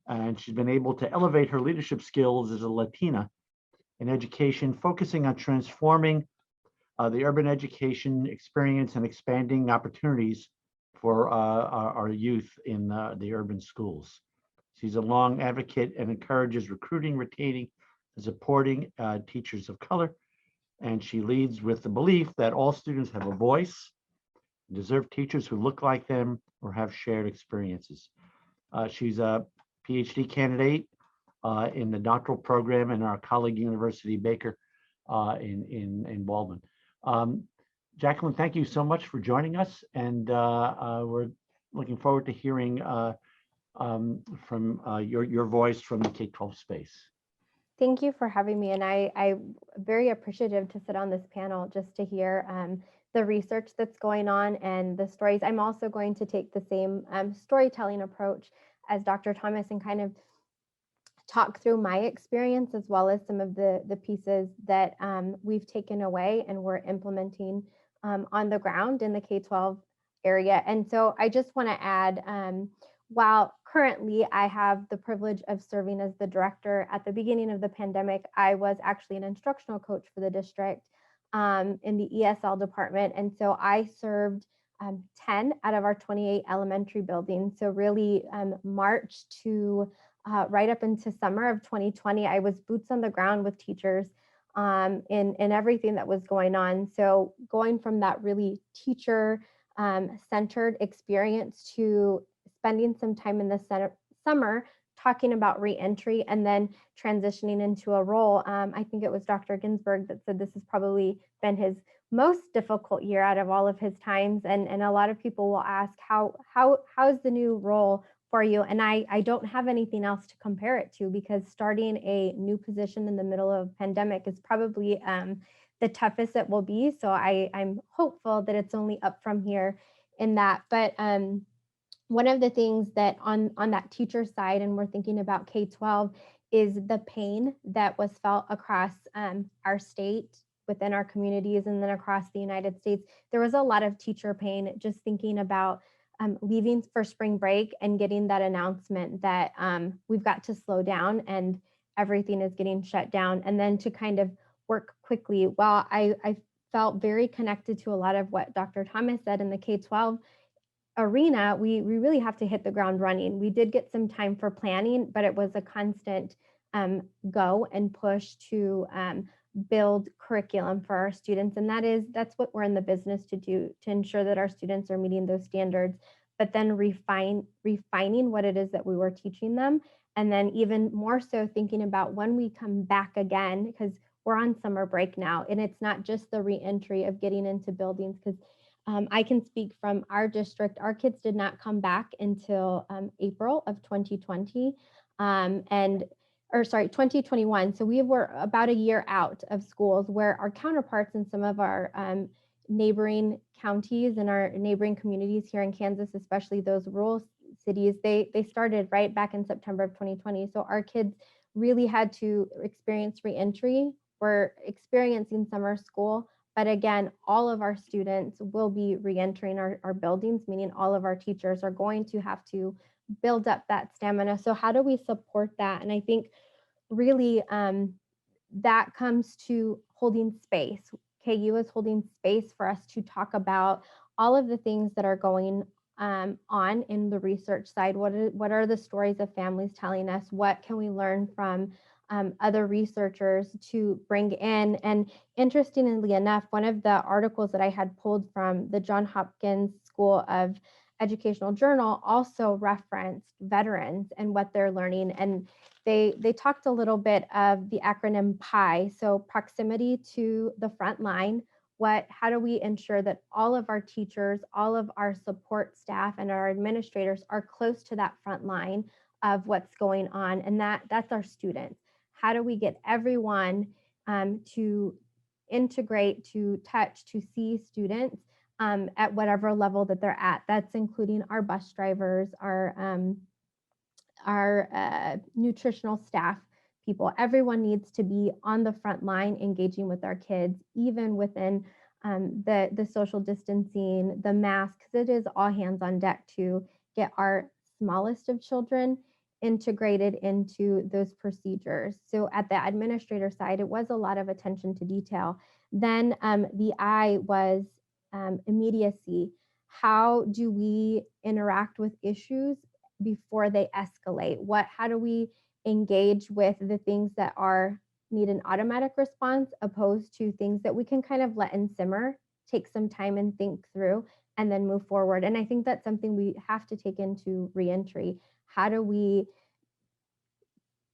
and she's been able to elevate her leadership skills as a Latina in education, focusing on transforming the urban education experience and expanding opportunities for our youth in the urban schools. She's a long advocate and encourages recruiting, retaining, and supporting teachers of color. And she leads with the belief that all students have a voice, deserve teachers who look like them or have shared experiences. She's a PhD candidate in the doctoral program in our colleague University Baker in Baldwin. Jacqueline, thank you so much for joining us, and we're looking forward to hearing from your voice from the K-12 space. Thank you for having me, and I'm very appreciative to sit on this panel just to hear the research that's going on and the stories. I'm also going to take the same storytelling approach as Dr. Thomas and kind of talk through my experience as well as some of the pieces that we've taken away and we're implementing on the ground in the K-12 area. And so I just want to add, while currently I have the privilege of serving as the director, at the beginning of the pandemic, I was actually an instructional coach for the district in the ESL department. And so I served 10 out of our 28 elementary buildings. So really March to right up into summer of 2020, I was boots on the ground with teachers in everything that was going on. So going from that really teacher centered experience to spending some time in the summer talking about reentry and then transitioning into a role. I think it was Dr. Ginsberg that said this has probably been his most difficult year out of all of his times. And a lot of people will ask, how's the new role for you? And I don't have anything else to compare it to, because starting a new position in the middle of a pandemic is probably the toughest it will be. So I'm hopeful that it's only up from here in that. But one of the things that on that teacher side, and we're thinking about K-12, is the pain that was felt across our state, within our communities, and then across the United States. There was a lot of teacher pain just thinking about leaving for spring break and getting that announcement that we've got to slow down and everything is getting shut down. And then to kind of work quickly. While I felt very connected to a lot of what Dr. Thomas said in the K-12 arena, we really have to hit the ground running. We did get some time for planning, but it was a constant go and push to build curriculum for our students. And that's what we're in the business to do, to ensure that our students are meeting those standards, but then refining what it is that we were teaching them. And then even more so thinking about when we come back again, because we're on summer break now, and it's not just the reentry of getting into buildings, because I can speak from our district. Our kids did not come back until April of 2020. 2021. So we were about a year out of schools, where our counterparts in some of our neighboring counties and our neighboring communities here in Kansas, especially those rural cities, they started right back in September of 2020. So our kids really had to experience reentry. We're experiencing summer school, but again, all of our students will be reentering our buildings, meaning all of our teachers are going to have to build up that stamina. So how do we support that? And I think really that comes to holding space. KU is holding space for us to talk about all of the things that are going on in the research side. What are the stories of families telling us? What can we learn from other researchers to bring in? And interestingly enough, one of the articles that I had pulled from the Johns Hopkins School of Educational Journal also referenced veterans and what they're learning. And they talked a little bit of the acronym PI, so proximity to the front line. How do we ensure that all of our teachers, all of our support staff, and our administrators are close to that front line of what's going on? And that's our students. How do we get everyone to integrate, to touch, to see students at whatever level that they're at? That's including our bus drivers, our nutritional staff people. Everyone needs to be on the front line engaging with our kids, even within the social distancing, the masks. It is all hands on deck to get our smallest of children integrated into those procedures. So at the administrator side, it was a lot of attention to detail. Then the I was immediacy. How do we interact with issues before they escalate? How do we engage with the things that need an automatic response, opposed to things that we can kind of let and simmer, take some time and think through, and then move forward? And I think that's something we have to take into reentry. How do we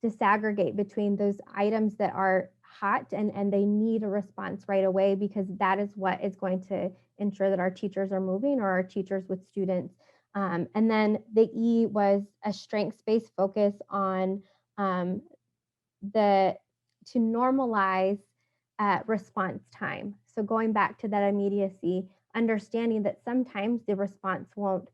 disaggregate between those items that are hot and they need a response right away, because that is what is going to ensure that our teachers are moving, or our teachers with students. And then the E was a strengths-based focus on to normalize response time. So going back to that immediacy, understanding that sometimes the response won't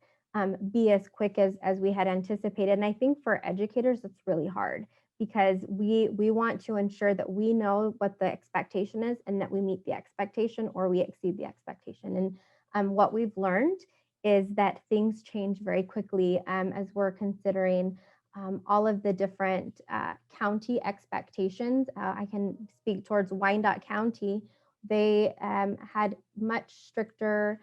be as quick as we had anticipated. And I think for educators, it's really hard, because we want to ensure that we know what the expectation is and that we meet the expectation or we exceed the expectation. And what we've learned is that things change very quickly as we're considering all of the different county expectations. I can speak towards Wyandotte County. They had much stricter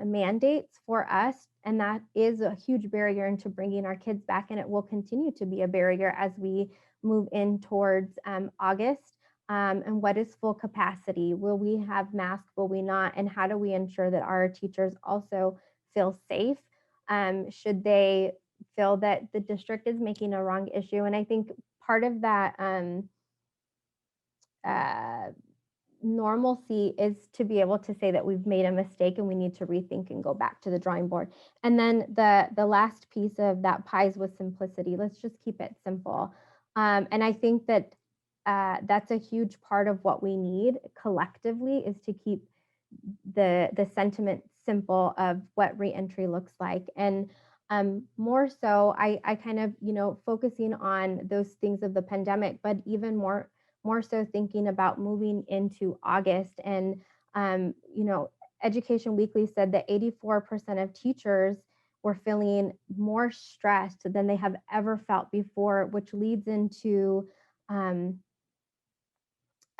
mandates for us, and that is a huge barrier into bringing our kids back, and it will continue to be a barrier as we move in towards August. And what is full capacity? Will we have masks? Will we not? And how do we ensure that our teachers also feel safe should they feel that the district is making a wrong issue? And I think part of that normalcy is to be able to say that we've made a mistake and we need to rethink and go back to the drawing board. And then the last piece of that pies was simplicity. Let's just keep it simple. And I think that that's a huge part of what we need collectively, is to keep the sentiment simple of what reentry looks like. And more so, I kind of, focusing on those things of the pandemic, but even more so thinking about moving into August. And, Education Weekly said that 84% of teachers were feeling more stressed than they have ever felt before, which leads into, I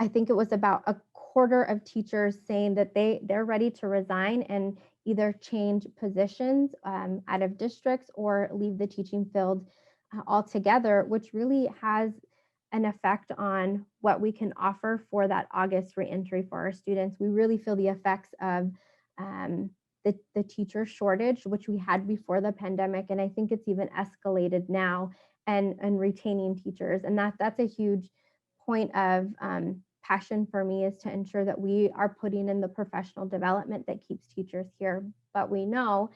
think it was about a quarter of teachers saying that they're ready to resign and either change positions out of districts or leave the teaching field altogether, which really has an effect on what we can offer for that August reentry for our students. We really feel the effects of the teacher shortage, which we had before the pandemic, and I think it's even escalated now, and retaining teachers. And that's a huge point of passion for me, is to ensure that we are putting in the professional development that keeps teachers here. But we know,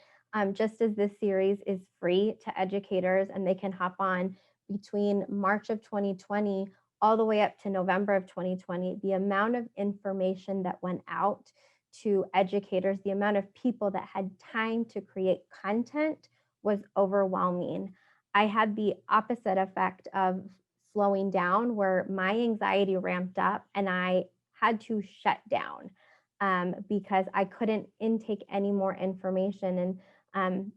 just as this series is free to educators and they can hop on between March of 2020 all the way up to November of 2020, the amount of information that went out to educators, the amount of people that had time to create content was overwhelming. I had the opposite effect of slowing down, where my anxiety ramped up and I had to shut down because I couldn't intake any more information. And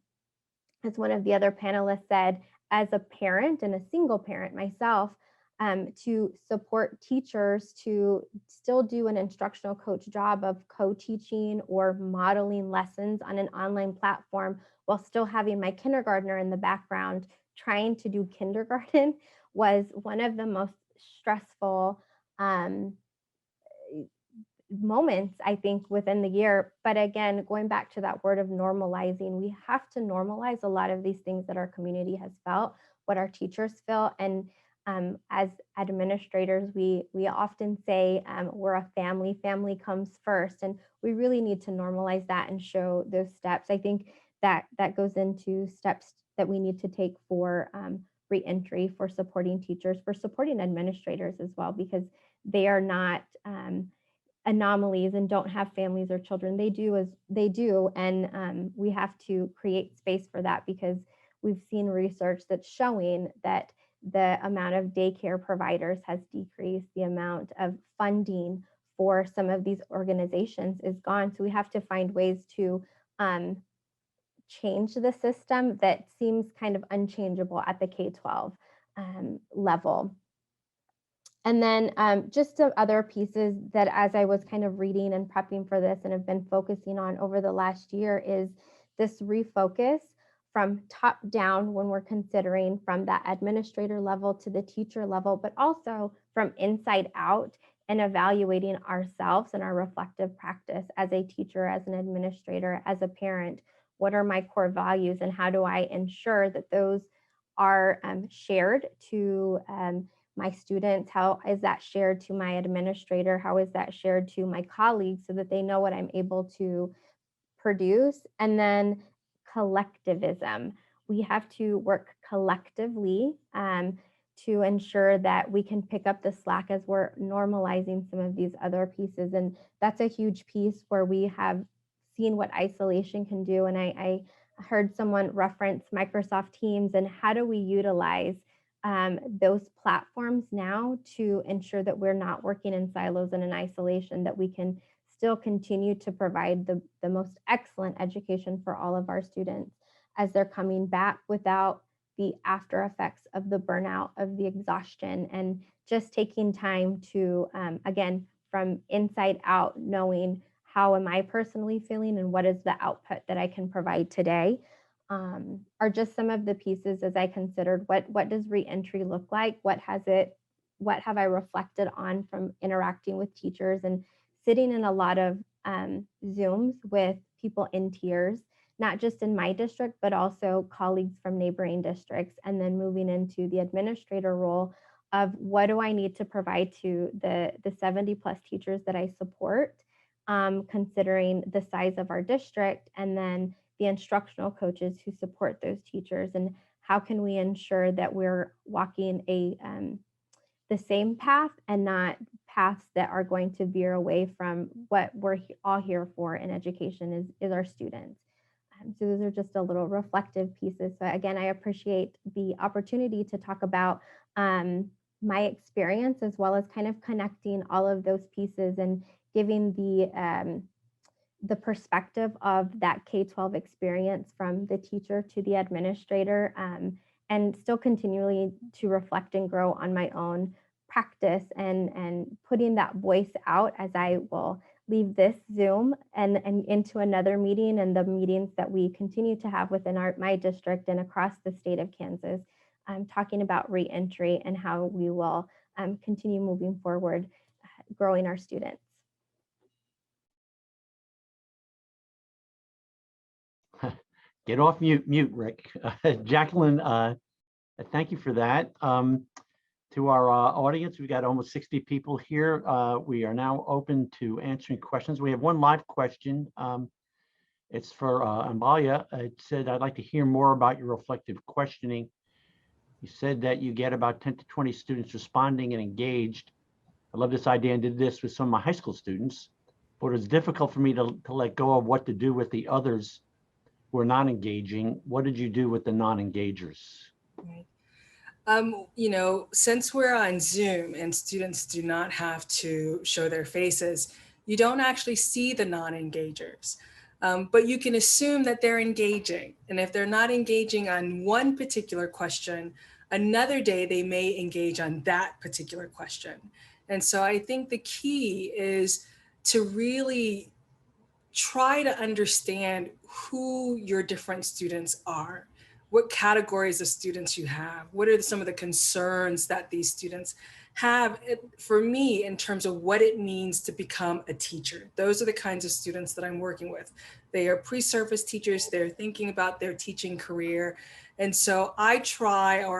as one of the other panelists said, as a parent and a single parent myself, to support teachers to still do an instructional coach job of co-teaching or modeling lessons on an online platform while still having my kindergartner in the background trying to do kindergarten was one of the most stressful moments, I think, within the year. But again, going back to that word of normalizing, we have to normalize a lot of these things that our community has felt, what our teachers feel. And as administrators, we often say we're a family. Family comes first, and we really need to normalize that and show those steps. I think that goes into steps that we need to take for reentry, for supporting teachers, for supporting administrators as well, because they are not anomalies and don't have families or children. They do as they do, and we have to create space for that, because we've seen research that's showing that the amount of daycare providers has decreased, the amount of funding for some of these organizations is gone. So we have to find ways to change the system that seems kind of unchangeable at the K-12 level. And then just some other pieces that as I was kind of reading and prepping for this and have been focusing on over the last year is this refocus from top down when we're considering from that administrator level to the teacher level, but also from inside out and evaluating ourselves and our reflective practice as a teacher, as an administrator, as a parent. What are my core values and how do I ensure that those are shared to my students? How is that shared to my administrator? How is that shared to my colleagues so that they know what I'm able to produce? And then collectivism. We have to work collectively to ensure that we can pick up the slack as we're normalizing some of these other pieces. And that's a huge piece where we have seen what isolation can do. And I heard someone reference Microsoft Teams, and how do we utilize those platforms now to ensure that we're not working in silos and in isolation, that we can still continue to provide the most excellent education for all of our students as they're coming back without the after effects of the burnout, of the exhaustion, and just taking time to, again, from inside out, knowing how am I personally feeling and what is the output that I can provide today. Are just some of the pieces as I considered what does reentry look like? What have I reflected on from interacting with teachers and sitting in a lot of Zooms with people in tears, not just in my district, but also colleagues from neighboring districts, and then moving into the administrator role of what do I need to provide to the 70 plus teachers that I support, considering the size of our district, and then the instructional coaches who support those teachers, and how can we ensure that we're walking the same path and not paths that are going to veer away from what we're all here for in education is our students. So those are just a little reflective pieces. So again, I appreciate the opportunity to talk about my experience, as well as kind of connecting all of those pieces and giving the perspective of that K-12 experience from the teacher to the administrator, and still continually to reflect and grow on my own practice and putting that voice out as I will leave this Zoom and into another meeting, and the meetings that we continue to have within my district and across the state of Kansas, talking about reentry and how we will continue moving forward, growing our students. Get off mute, Rick. Jacqueline, thank you for that. To our audience, we've got almost 60 people here. We are now open to answering questions. We have one live question. It's for Amalia. It said, I'd like to hear more about your reflective questioning. You said that you get about 10 to 20 students responding and engaged. I love this idea and did this with some of my high school students, but it's difficult for me to let go of what to do with the others who are not engaging. What did you do with the non-engagers? Right. You know, since we're on Zoom and students do not have to show their faces, you don't actually see the non-engagers, but you can assume that they're engaging. And if they're not engaging on one particular question, Another day, they may engage on that particular question. And so I think the key is to really try to understand who your different students are, what categories of students you have, what are some of the concerns that these students have. For me, in terms of what it means to become a teacher, those are the kinds of students that I'm working with. They are pre-service teachers, they're thinking about their teaching career. And so I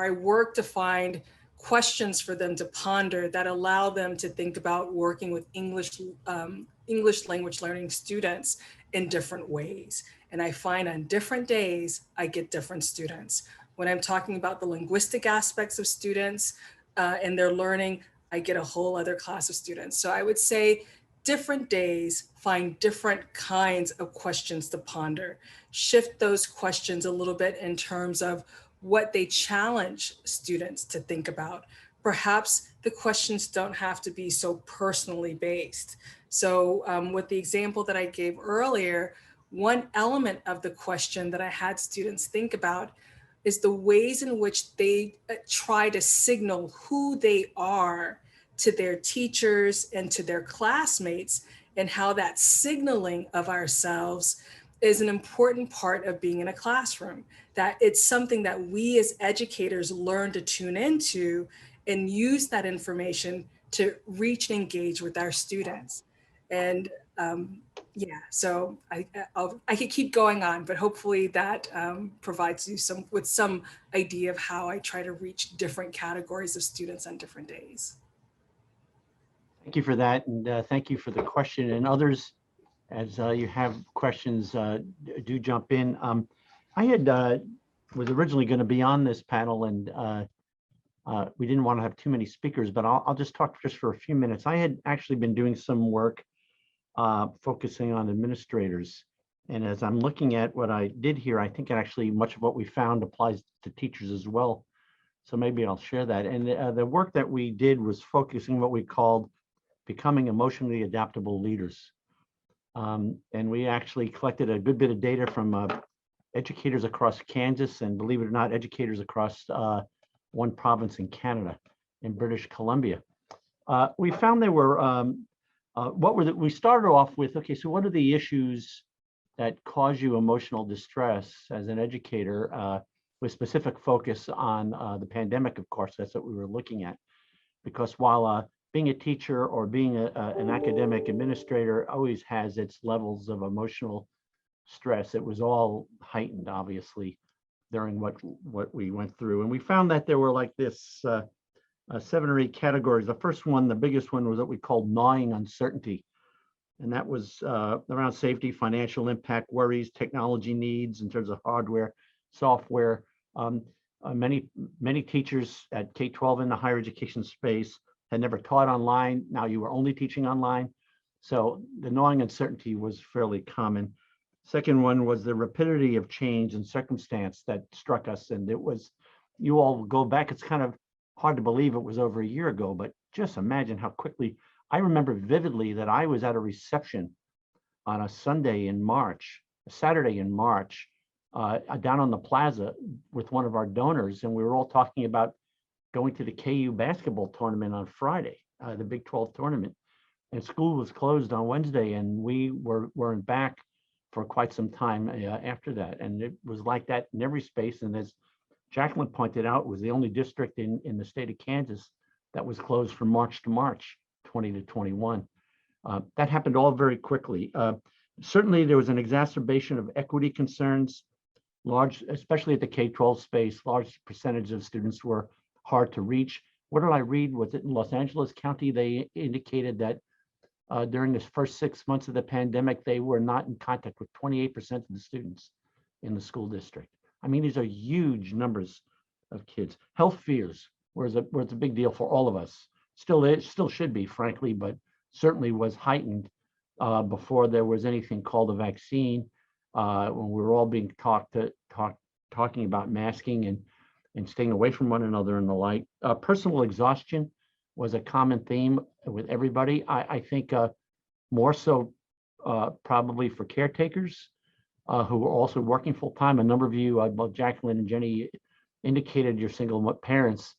work to find questions for them to ponder that allow them to think about working with English language learning students in different ways. And I find on different days, I get different students. When I'm talking about the linguistic aspects of students and their learning, I get a whole other class of students. So I would say different days, find different kinds of questions to ponder. Shift those questions a little bit in terms of what they challenge students to think about. Perhaps the questions don't have to be so personally based. So with the example that I gave earlier, one element of the question that I had students think about is the ways in which they try to signal who they are to their teachers and to their classmates, and how that signaling of ourselves is an important part of being in a classroom, that it's something that we as educators learn to tune into and use that information to reach and engage with our students. And yeah, so I could keep going on, but hopefully that provides you with some idea of how I try to reach different categories of students on different days. Thank you for that, and thank you for the question. And others, as you have questions, do jump in. I was originally going to be on this panel, and we didn't want to have too many speakers, but I'll just talk just for a few minutes. I had actually been doing some work focusing on administrators. And as I'm looking at what I did here, I think actually much of what we found applies to teachers as well. So maybe I'll share that. And the work that we did was focusing what we called becoming emotionally adaptable leaders. And we actually collected a good bit of data from educators across Kansas, and believe it or not, educators across one province in Canada, in British Columbia. We found there were, we started off with, okay, so what are the issues that cause you emotional distress as an educator, with specific focus on the pandemic, of course, that's what we were looking at. Because while being a teacher or being an academic administrator always has its levels of emotional stress, it was all heightened, obviously, during what we went through. And we found that there were like this 7 or 8 categories. The first one, the biggest one, was what we called gnawing uncertainty. And that was around safety, financial impact, worries, technology needs in terms of hardware, software. Many teachers at K-12 in the higher education space had never taught online. Now you were only teaching online. So the gnawing uncertainty was fairly common. Second one was the rapidity of change and circumstance that struck us. And it was, you all go back, it's kind of hard to believe it was over a year ago, but just imagine how quickly. I remember vividly that I was at a reception on a Saturday in March, down on the plaza with one of our donors, and we were all talking about going to the KU basketball tournament on Friday, the Big 12 tournament. And school was closed on Wednesday, and we weren't back for quite some time after that. And it was like that in every space. And as Jacqueline pointed out, it was the only district in the state of Kansas that was closed from March to March 20 to 21. That happened all very quickly. Certainly there was an exacerbation of equity concerns, especially at the K-12 space. Large percentage of students were hard to reach. What did I read? Was it in Los Angeles County? They indicated that during the first 6 months of the pandemic, they were not in contact with 28% of the students in the school district. I mean, these are huge numbers of kids. Health fears was a big deal for all of us. Still should be, frankly, but certainly was heightened before there was anything called a vaccine. When we were all being talking about masking and staying away from one another and the like. Personal exhaustion was a common theme with everybody. I think more so probably for caretakers who were also working full time. A number of you, both Jacqueline and Jenny, indicated you're single parents,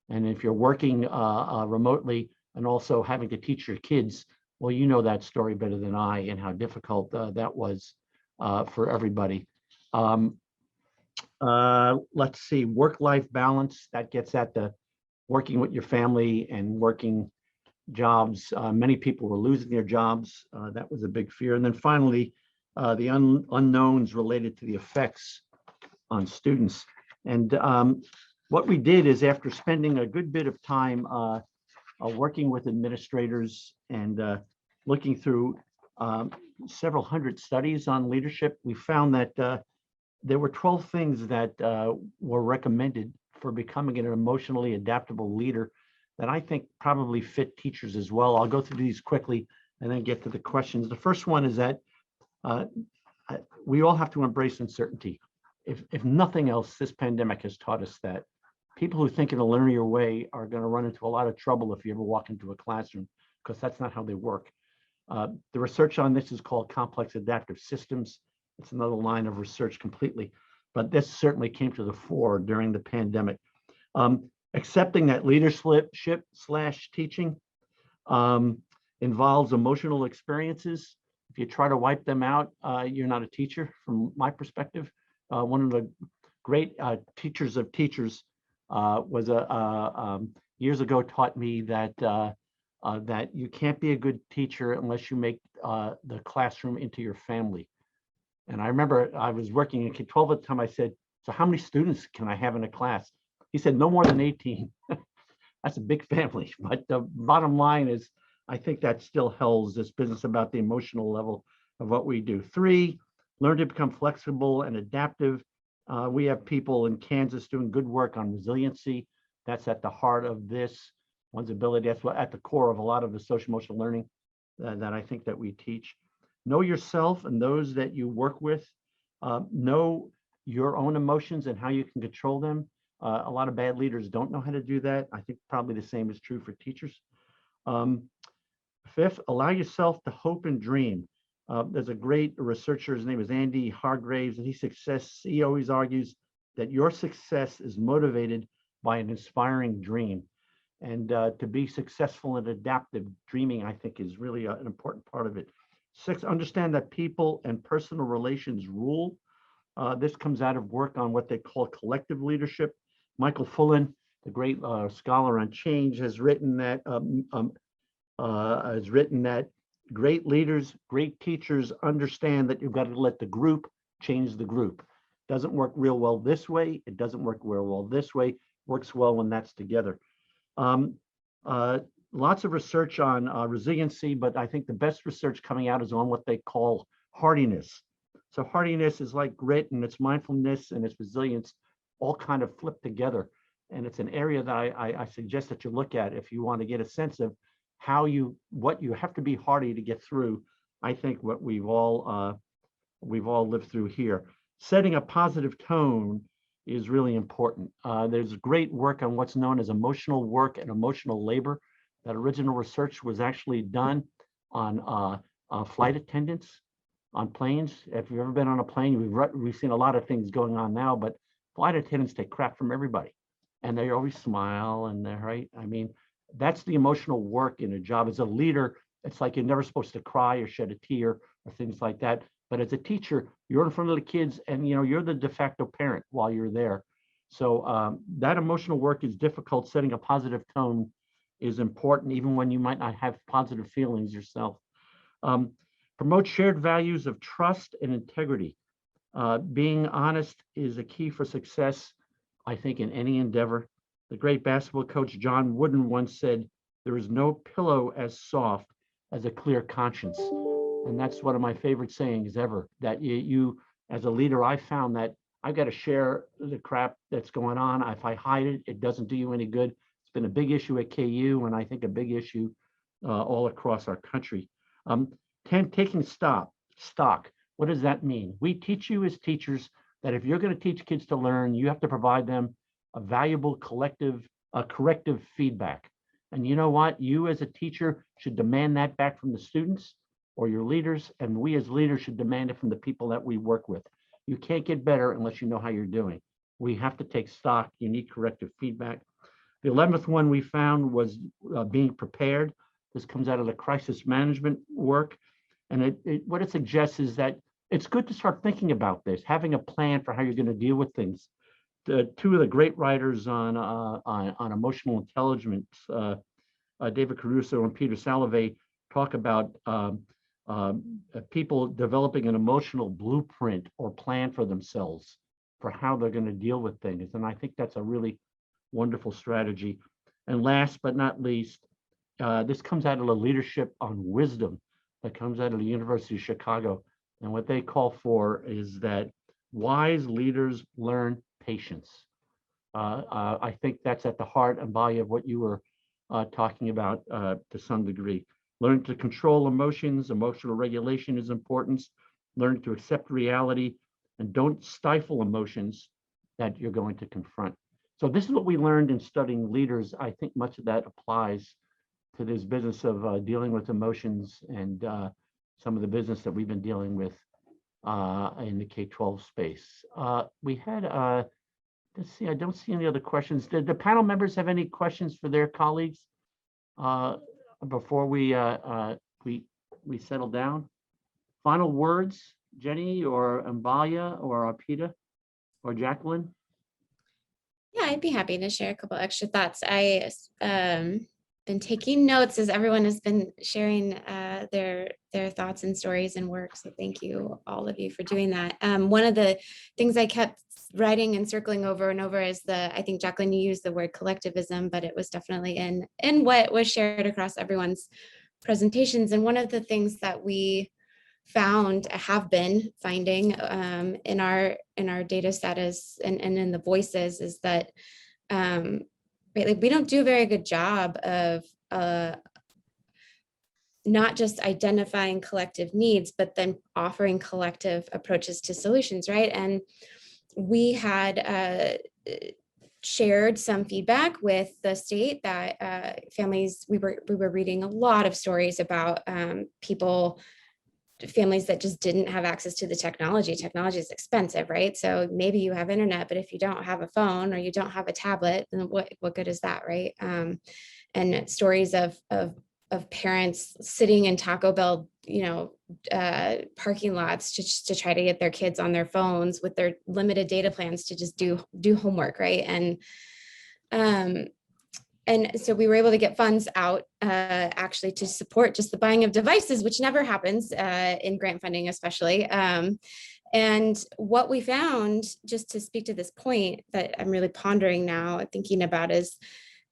and if you're working remotely and also having to teach your kids, well, you know that story better than I, and how difficult that was for everybody. Let's see, work-life balance, that gets at the working with your family and working jobs. Many people were losing their jobs. That was a big fear. And then finally, the unknowns related to the effects on students. And what we did is, after spending a good bit of time working with administrators and looking through several hundred studies on leadership, we found that there were 12 things that were recommended for becoming an emotionally adaptable leader that I think probably fit teachers as well. I'll go through these quickly and then get to the questions. The first one is that we all have to embrace uncertainty. If nothing else, this pandemic has taught us that people who think in a linear way are going to run into a lot of trouble if you ever walk into a classroom, because that's not how they work. The research on this is called complex adaptive systems. It's another line of research completely, but this certainly came to the fore during the pandemic. Accepting that leadership / teaching involves emotional experiences. If you try to wipe them out, you're not a teacher, from my perspective. One of the great teachers of teachers was years ago taught me that that you can't be a good teacher unless you make the classroom into your family. And I remember I was working in K-12 at the time. I said, so how many students can I have in a class? He said, no more than 18. That's a big family. But the bottom line is, I think that still holds this business about the emotional level of what we do. 3, learn to become flexible and adaptive. We have people in Kansas doing good work on resiliency. That's at the heart of this, one's ability. That's what at the core of a lot of the social emotional learning that I think that we teach. Know yourself and those that you work with. Know your own emotions and how you can control them. A lot of bad leaders don't know how to do that. I think probably the same is true for teachers. 5th, allow yourself to hope and dream. There's a great researcher, his name is Andy Hargraves, and he always argues that your success is motivated by an inspiring dream. And to be successful in adaptive dreaming, I think, is really an important part of it. 6, understand that people and personal relations rule. This comes out of work on what they call collective leadership. Michael Fullan, the great scholar on change, has written that great leaders, great teachers understand that you've got to let the group change the group. Doesn't work real well this way. It doesn't work real well this way. Works well when that's together. Lots of research on resiliency, but I think the best research coming out is on what they call hardiness. So hardiness is like grit, and it's mindfulness and it's resilience all kind of flipped together. And it's an area that I suggest that you look at if you want to get a sense of what you have to be hardy to get through. I think what we've all lived through here. Setting a positive tone is really important. There's great work on what's known as emotional work and emotional labor. That original research was actually done on flight attendants on planes. If you've ever been on a plane, we've seen a lot of things going on now, but flight attendants take crap from everybody, and they always smile, and they're right. I mean, that's the emotional work in a job. As a leader, it's like you're never supposed to cry or shed a tear or things like that. But as a teacher, you're in front of the kids, and you're the de facto parent while you're there. So that emotional work is difficult. Setting a positive tone is important, even when you might not have positive feelings yourself. Promote shared values of trust and integrity. Being honest is a key for success, I think, in any endeavor. The great basketball coach John Wooden once said, there is no pillow as soft as a clear conscience. And that's one of my favorite sayings ever, that you as a leader, I found that I've got to share the crap that's going on. If I hide it, it doesn't do you any good. It's been a big issue at KU, and I think a big issue all across our country. 10, taking stock. What does that mean? We teach you as teachers that if you're going to teach kids to learn, you have to provide them a valuable corrective feedback. And you know what? You as a teacher should demand that back from the students or your leaders, and we as leaders should demand it from the people that we work with. You can't get better unless you know how you're doing. We have to take stock. You need corrective feedback. The 11th one we found was being prepared. This comes out of the crisis management work. And what it suggests is that it's good to start thinking about this, having a plan for how you're going to deal with things. Two of the great writers on emotional intelligence, David Caruso and Peter Salovey, talk about people developing an emotional blueprint or plan for themselves for how they're going to deal with things. And I think that's a really wonderful strategy. And last but not least, this comes out of the leadership on wisdom that comes out of the University of Chicago. And what they call for is that wise leaders learn patience. I think that's at the heart and body of what you were talking about to some degree. Learn to control emotions, emotional regulation is important. Learn to accept reality and don't stifle emotions that you're going to confront. So this is what we learned in studying leaders. I think much of that applies to this business of dealing with emotions and some of the business that we've been dealing with in the K-12 space. We had, let's see, I don't see any other questions. Did the panel members have any questions for their colleagues before we settle down? Final words, Jenny or Ambalia or Arpita or Jacqueline? Yeah, I'd be happy to share a couple extra thoughts. I been taking notes as everyone has been sharing their thoughts and stories and work. So thank you, all of you, for doing that. One of the things I kept writing and circling over and over is I think Jacqueline, you used the word collectivism, but it was definitely in what was shared across everyone's presentations. And one of the things that we have been finding in our data set is, and in the voices, is that like we don't do a very good job of not just identifying collective needs, but then offering collective approaches to solutions, right? And we had shared some feedback with the state that families, we were reading a lot of stories about families that just didn't have access to the technology. Technology is expensive, right? So maybe you have internet, but if you don't have a phone or you don't have a tablet, then what good is that, right? And stories of parents sitting in Taco Bell, parking lots to try to get their kids on their phones with their limited data plans to just do homework, right? And so we were able to get funds out actually to support just the buying of devices, which never happens in grant funding, especially. And what we found, just to speak to this point that I'm really pondering now, thinking about, is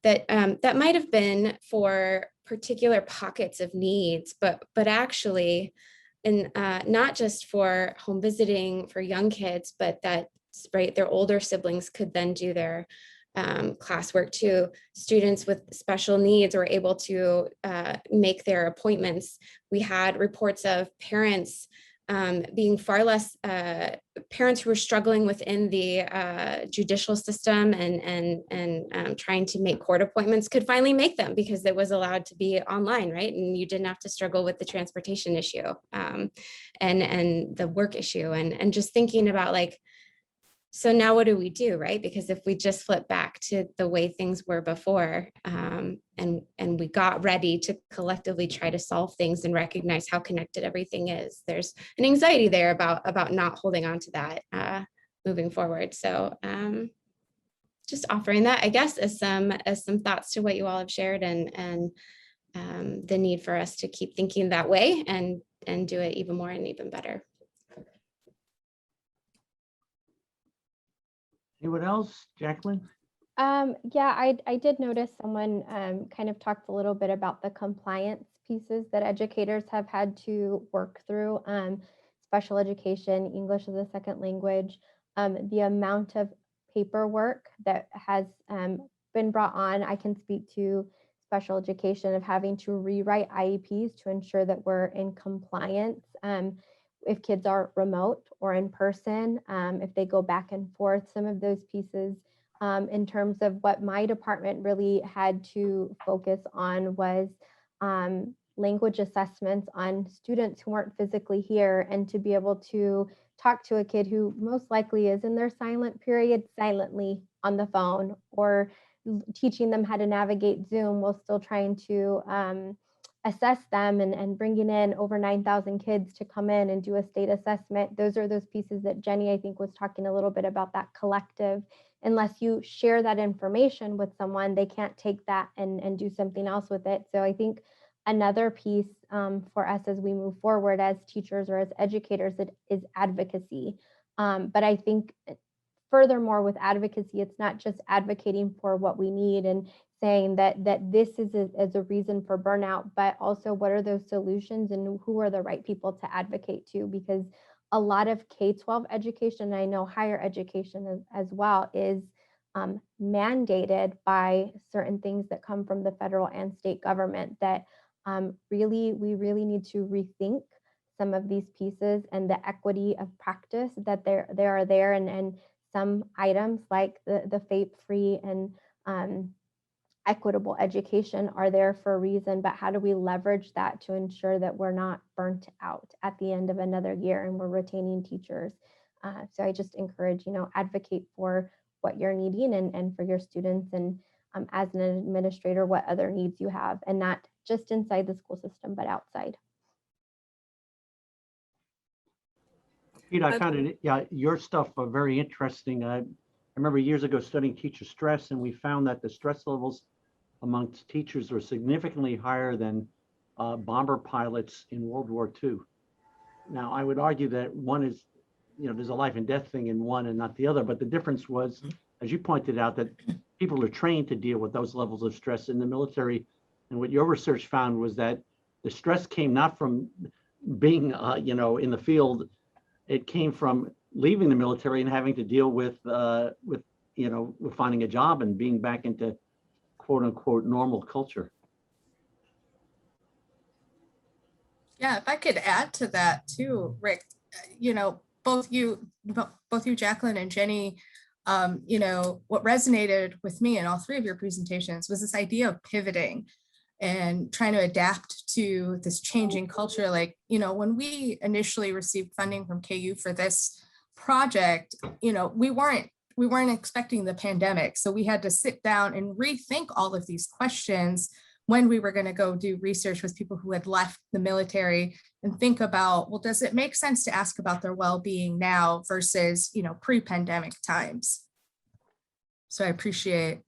that that might have been for particular pockets of needs, but actually, and not just for home visiting for young kids, but that, right, their older siblings could then do their classwork too. Students with special needs were able to make their appointments. We had reports of parents being far less, parents who were struggling within the judicial system and trying to make court appointments could finally make them because it was allowed to be online, right? And you didn't have to struggle with the transportation issue and the work issue, and just thinking about, like, so now what do we do, right? Because if we just flip back to the way things were before, and we got ready to collectively try to solve things and recognize how connected everything is, there's an anxiety there about not holding on to that moving forward. So just offering that, I guess, as some thoughts to what you all have shared, and the need for us to keep thinking that way and do it even more and even better. Anyone else, Jacqueline? Yeah, I did notice someone kind of talked a little bit about the compliance pieces that educators have had to work through, special education, English as a second language, the amount of paperwork that has been brought on. I can speak to special education of having to rewrite IEPs to ensure that we're in compliance. If kids are remote or in person, if they go back and forth, some of those pieces in terms of what my department really had to focus on was language assessments on students who weren't physically here, and to be able to talk to a kid who most likely is in their silent period silently on the phone, or teaching them how to navigate Zoom while still trying to assess them, and bringing in over 9,000 kids to come in and do a state assessment. Those are those pieces that Jenny, I think, was talking a little bit about, that collective. Unless you share that information with someone, they can't take that and do something else with it. So I think another piece for us as we move forward as teachers or as educators is advocacy. But I think furthermore with advocacy, it's not just advocating for what we need and saying that this is a reason for burnout, but also what are those solutions and who are the right people to advocate to, because a lot of K-12 education, I know higher education as well, is mandated by certain things that come from the federal and state government that we really need to rethink some of these pieces and the equity of practice that they are there, and some items like the FAPE-free and equitable education are there for a reason, but how do we leverage that to ensure that we're not burnt out at the end of another year and we're retaining teachers? So I just encourage, advocate for what you're needing and for your students, and as an administrator, what other needs you have, and not just inside the school system, but outside. Pete, I found your stuff very interesting. I remember years ago studying teacher stress, and we found that the stress levels amongst teachers were significantly higher than bomber pilots in World War II. Now, I would argue that one is, there's a life and death thing in one and not the other, but the difference was, as you pointed out, that people are trained to deal with those levels of stress in the military. And what your research found was that the stress came not from being, in the field. It came from leaving the military and having to deal with finding a job and being back into quote unquote normal culture. Yeah, if I could add to that too, Rick, both you, Jacqueline and Jenny, what resonated with me in all three of your presentations was this idea of pivoting and trying to adapt to this changing culture. Like, when we initially received funding from KU for this project, we weren't expecting the pandemic. So we had to sit down and rethink all of these questions when we were going to go do research with people who had left the military, and think about, well, does it make sense to ask about their well-being now versus, pre-pandemic times? So I appreciate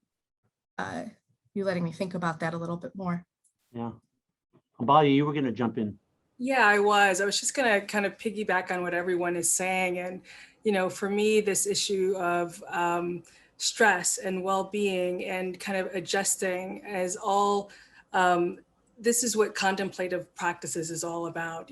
you letting me think about that a little bit more. Yeah. Ambalia, you were going to jump in. Yeah, I was just going to kind of piggyback on what everyone is saying. And, for me, this issue of stress and well-being and kind of adjusting as all, this is what contemplative practices is all about.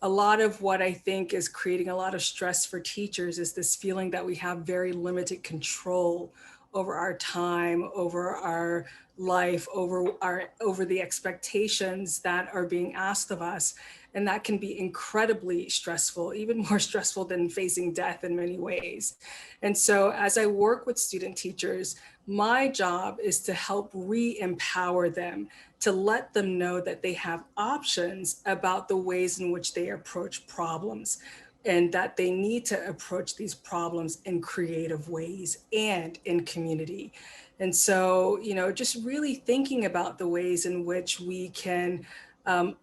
A lot of what I think is creating a lot of stress for teachers is this feeling that we have very limited control over our time, over our life, over the expectations that are being asked of us. And that can be incredibly stressful, even more stressful than facing death in many ways. And so as I work with student teachers, my job is to help re-empower them, to let them know that they have options about the ways in which they approach problems, and that they need to approach these problems in creative ways and in community. And so, just really thinking about the ways in which we can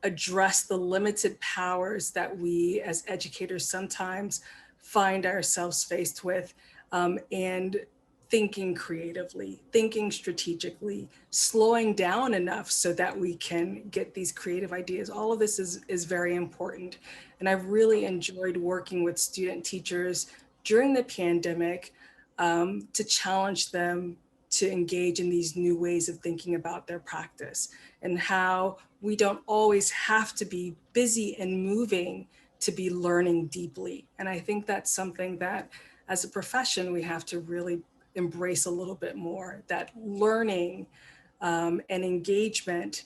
address the limited powers that we as educators sometimes find ourselves faced with, and thinking creatively, thinking strategically, slowing down enough so that we can get these creative ideas. All of this is very important. And I've really enjoyed working with student teachers during the pandemic to challenge them to engage in these new ways of thinking about their practice, and how we don't always have to be busy and moving to be learning deeply. And I think that's something that as a profession, we have to really embrace a little bit more, that learning and engagement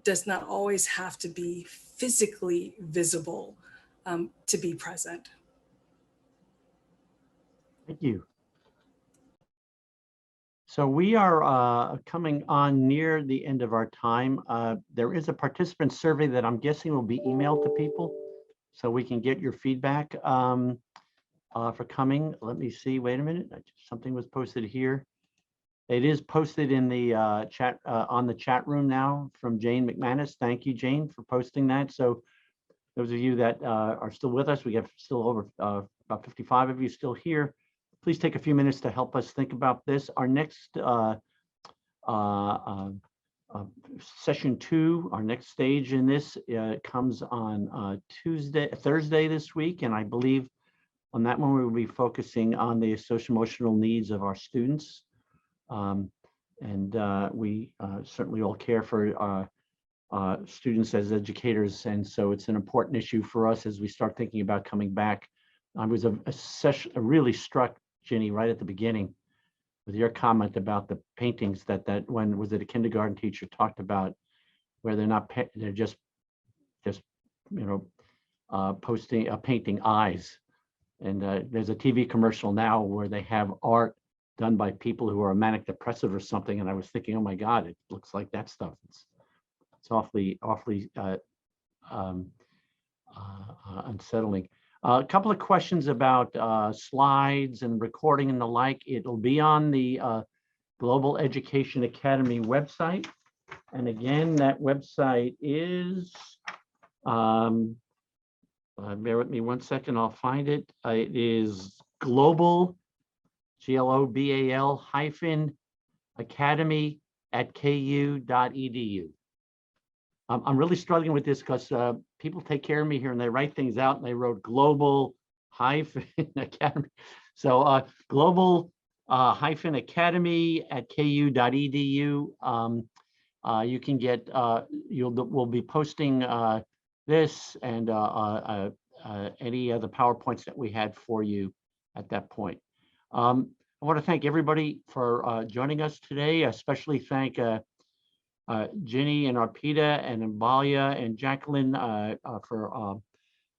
does not always have to be physically visible to be present. Thank you. So we are coming on near the end of our time. There is a participant survey that I'm guessing will be emailed to people. so we can get your feedback for coming. Let me see, wait a minute, something was posted here. It is posted in the chat, on the chat room now from Jane McManus. Thank you, Jane, for posting that. So those of you that are still with us, we have still over about 55 of you still here. Please take a few minutes to help us think about this. Our next session 2, our next stage in this comes on Thursday this week, and I believe on that one we will be focusing on the social emotional needs of our students, and we certainly all care for students as educators, and so it's an important issue for us as we start thinking about coming back. I was really struck, Ginny, right at the beginning with your comment about the paintings that when was it a kindergarten teacher talked about, where they're just painting eyes. And there's a TV commercial now where they have art done by people who are manic depressive or something, and I was thinking, oh my God, it looks like that stuff. It's awfully unsettling. A couple of questions about slides and recording and the like. It'll be on the Global Education Academy website. And again, that website is, bear with me one second, I'll find it. It is global, GLOBAL -academy@ku.edu. I'm really struggling with this because people take care of me here and they write things out, and they wrote global -academy. So global -academy@ku.edu. You can get, we'll be posting this and any other PowerPoints that we had for you at that point. I want to thank everybody for joining us today. Especially thank Ginny and Arpita and Imbalia and Jacqueline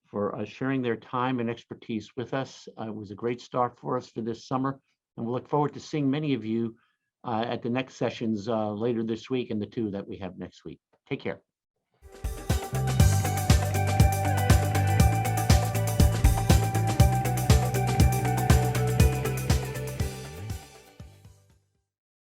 for sharing their time and expertise with us. It was a great start for us for this summer, and we'll look forward to seeing many of you at the next sessions later this week and the 2 that we have next week. Take care.